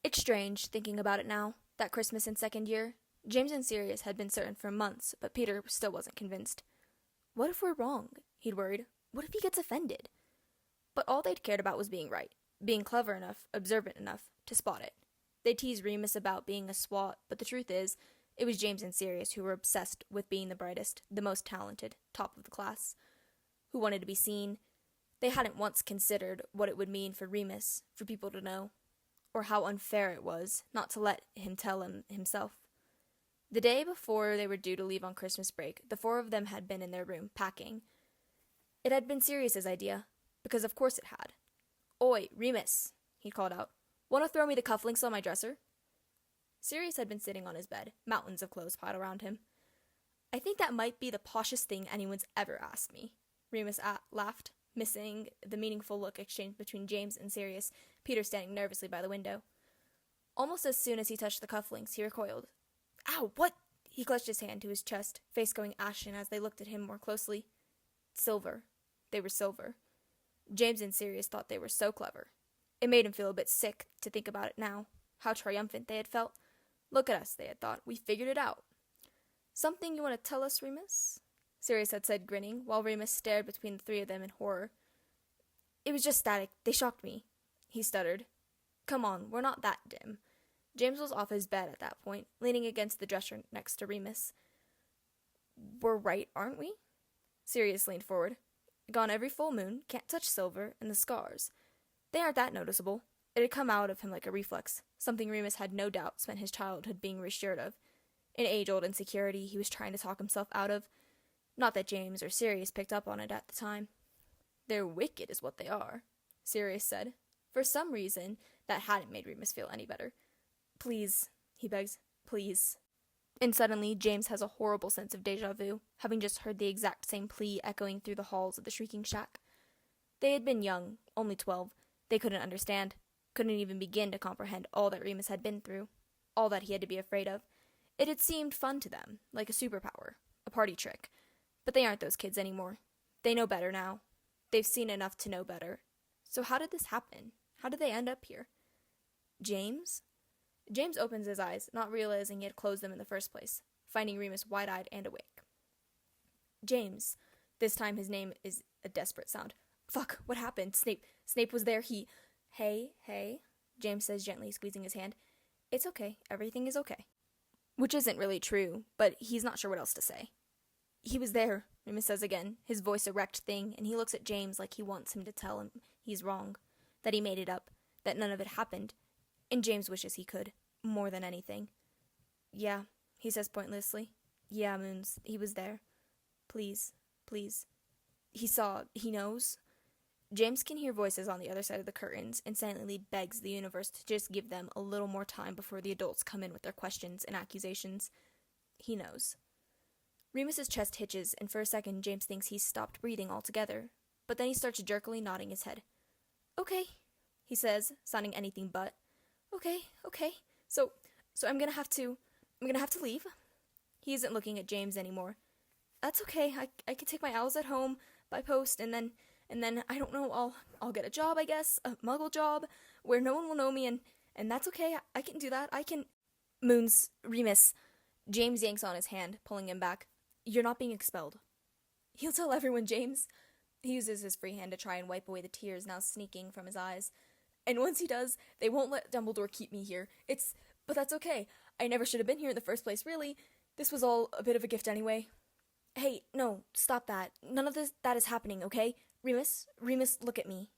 It's strange, thinking about it now, that Christmas in second year. James and Sirius had been certain for months, but Peter still wasn't convinced. What if we're wrong? He'd worried. What if he gets offended? But all they'd cared about was being right, being clever enough, observant enough, to spot it. They teased Remus about being a swot, but the truth is, it was James and Sirius who were obsessed with being the brightest, the most talented, top of the class, who wanted to be seen. They hadn't once considered what it would mean for Remus, for people to know, or how unfair it was not to let him tell him himself. The day before they were due to leave on Christmas break, the four of them had been in their room, packing. It had been Sirius's idea, because of course it had. Oi, Remus, he called out. Want to throw me the cufflinks on my dresser? Sirius had been sitting on his bed, mountains of clothes piled around him. I think that might be the poshest thing anyone's ever asked me, Remus laughed, missing the meaningful look exchanged between James and Sirius, Peter standing nervously by the window. Almost as soon as he touched the cufflinks, he recoiled. Ow, what? He clutched his hand to his chest, face going ashen as they looked at him more closely. Silver. They were silver. James and Sirius thought they were so clever. It made him feel a bit sick to think about it now, how triumphant they had felt. Look at us, they had thought. We figured it out. Something you want to tell us, Remus? Sirius had said, grinning, while Remus stared between the three of them in horror. It was just static. They shocked me, he stuttered. Come on, we're not that dim. James was off his bed at that point, leaning against the dresser next to Remus. We're right, aren't we? Sirius leaned forward. Gone every full moon, can't touch silver, and the scars. They aren't that noticeable. It had come out of him like a reflex, something Remus had no doubt spent his childhood being reassured of. An age-old insecurity he was trying to talk himself out of. Not that James or Sirius picked up on it at the time. They're wicked is what they are, Sirius said. For some reason, that hadn't made Remus feel any better. Please, he begs, please. And suddenly, James has a horrible sense of déjà vu, having just heard the exact same plea echoing through the halls of the Shrieking Shack. They had been young, only 12. They couldn't understand, couldn't even begin to comprehend all that Remus had been through, all that he had to be afraid of. It had seemed fun to them, like a superpower, a party trick. But they aren't those kids anymore. They know better now. They've seen enough to know better. So how did this happen? How did they end up here? James? James opens his eyes, not realizing he had closed them in the first place, finding Remus wide-eyed and awake. James. This time his name is a desperate sound. Fuck, what happened? Snape was there, Hey, James says gently, squeezing his hand. It's okay, everything is okay. Which isn't really true, but he's not sure what else to say. He was there, Remus says again, his voice a wrecked thing, and he looks at James like he wants him to tell him he's wrong, that he made it up, that none of it happened, and James wishes he could, more than anything. Yeah, he says pointlessly. Yeah, Moons, he was there. Please. He saw, he knows. James can hear voices on the other side of the curtains and silently begs the universe to just give them a little more time before the adults come in with their questions and accusations. He knows. Remus's chest hitches, and for a second James thinks he's stopped breathing altogether, but then he starts jerkily nodding his head. Okay, he says, sounding anything but. Okay. So I'm gonna have to leave. He isn't looking at James anymore. That's okay. I can take my owls at home by post, and then I don't know. I'll get a job, I guess, a Muggle job where no one will know me, and that's okay. I can do that. I can. Remus. James yanks on his hand, pulling him back. You're not being expelled. He'll tell everyone, James. He uses his free hand to try and wipe away the tears now sneaking from his eyes. And once he does, they won't let Dumbledore keep me here. But that's okay. I never should have been here in the first place, really. This was all a bit of a gift anyway. Hey, no, stop that. None of that is happening, okay? Remus, look at me.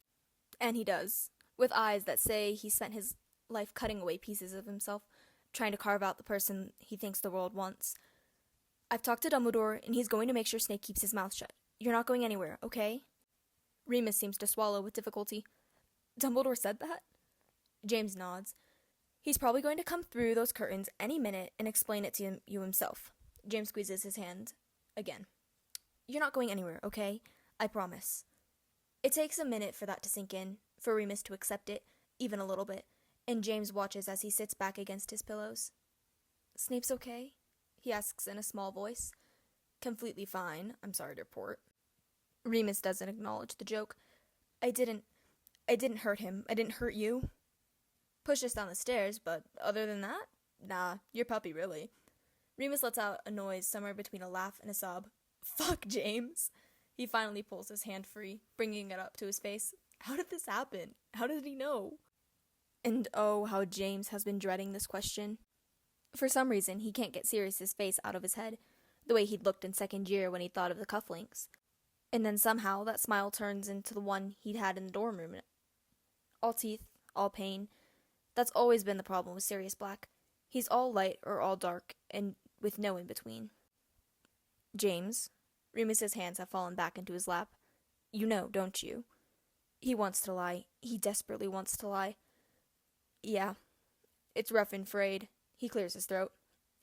And he does, with eyes that say he spent his life cutting away pieces of himself, trying to carve out the person he thinks the world wants. I've talked to Dumbledore, and he's going to make sure Snape keeps his mouth shut. You're not going anywhere, okay? Remus seems to swallow with difficulty. Dumbledore said that? James nods. He's probably going to come through those curtains any minute and explain it to you himself. James squeezes his hand again. You're not going anywhere, okay? I promise. It takes a minute for that to sink in, for Remus to accept it, even a little bit, and James watches as he sits back against his pillows. Snape's okay? He asks in a small voice. Completely fine, I'm sorry to report. Remus doesn't acknowledge the joke. I didn't hurt him. I didn't hurt you. Pushed us down the stairs, but other than that, nah, you're puppy, really. Remus lets out a noise somewhere between a laugh and a sob. Fuck, James. He finally pulls his hand free, bringing it up to his face. How did this happen? How did he know? And oh, how James has been dreading this question. For some reason, he can't get Sirius's face out of his head, the way he'd looked in second year when he thought of the cufflinks. And then somehow that smile turns into the one he'd had in the dorm room. All teeth, all pain. That's always been the problem with Sirius Black. He's all light or all dark, and with no in-between. James. Remus's hands have fallen back into his lap. You know, don't you? He wants to lie. He desperately wants to lie. Yeah. It's rough and frayed. He clears his throat.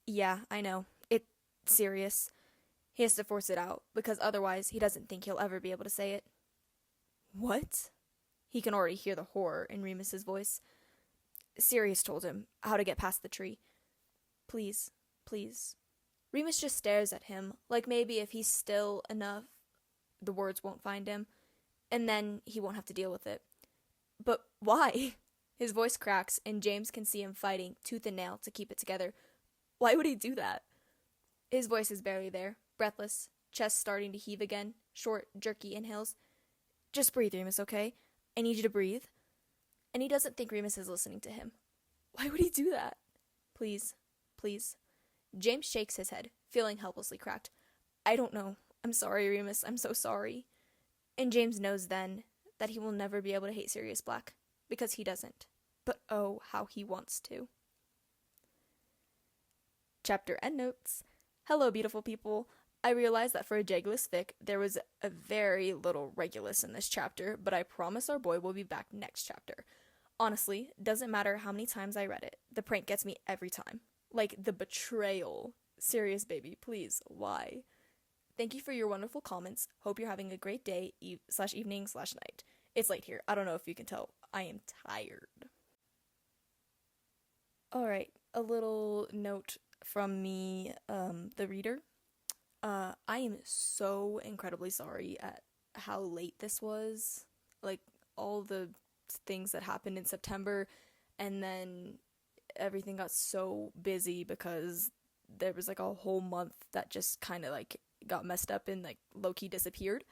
Yeah, I know. It's serious. He has to force it out, because otherwise he doesn't think he'll ever be able to say it. What? He can already hear the horror in Remus's voice. Sirius told him how to get past the tree. Please, please. Remus just stares at him, like maybe if he's still enough, the words won't find him, and then he won't have to deal with it. But why? His voice cracks, and James can see him fighting tooth and nail to keep it together. Why would he do that? His voice is barely there, breathless, chest starting to heave again, short, jerky inhales. Just breathe, Remus, okay? I need you to breathe. And he doesn't think Remus is listening to him. Why would he do that? Please, please. James shakes his head, feeling helplessly cracked. I don't know. I'm sorry, Remus. I'm so sorry. And James knows then that he will never be able to hate Sirius Black, because he doesn't. But oh, how he wants to. Chapter endnotes. Hello, beautiful people. I realized that for a Jagless fic, there was a very little Regulus in this chapter, but I promise our boy will be back next chapter. Honestly, doesn't matter how many times I read it, the prank gets me every time. Like, the betrayal. Serious, baby, please, why? Thank you for your wonderful comments. Hope you're having a great day, /evening/night. It's late here. I don't know if you can tell. I am tired. Alright, a little note from me, the reader. I am so incredibly sorry at how late this was. Like, all the things that happened in September, and then everything got so busy because there was like a whole month that just kind of like got messed up and like low-key disappeared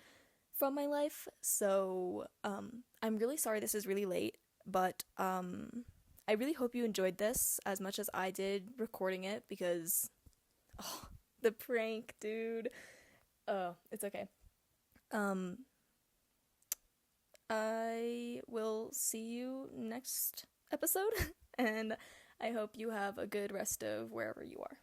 from my life. So I'm really sorry this is really late, but I really hope you enjoyed this as much as I did recording it, because the prank, dude. It's okay. I will see you next episode, and I hope you have a good rest of wherever you are.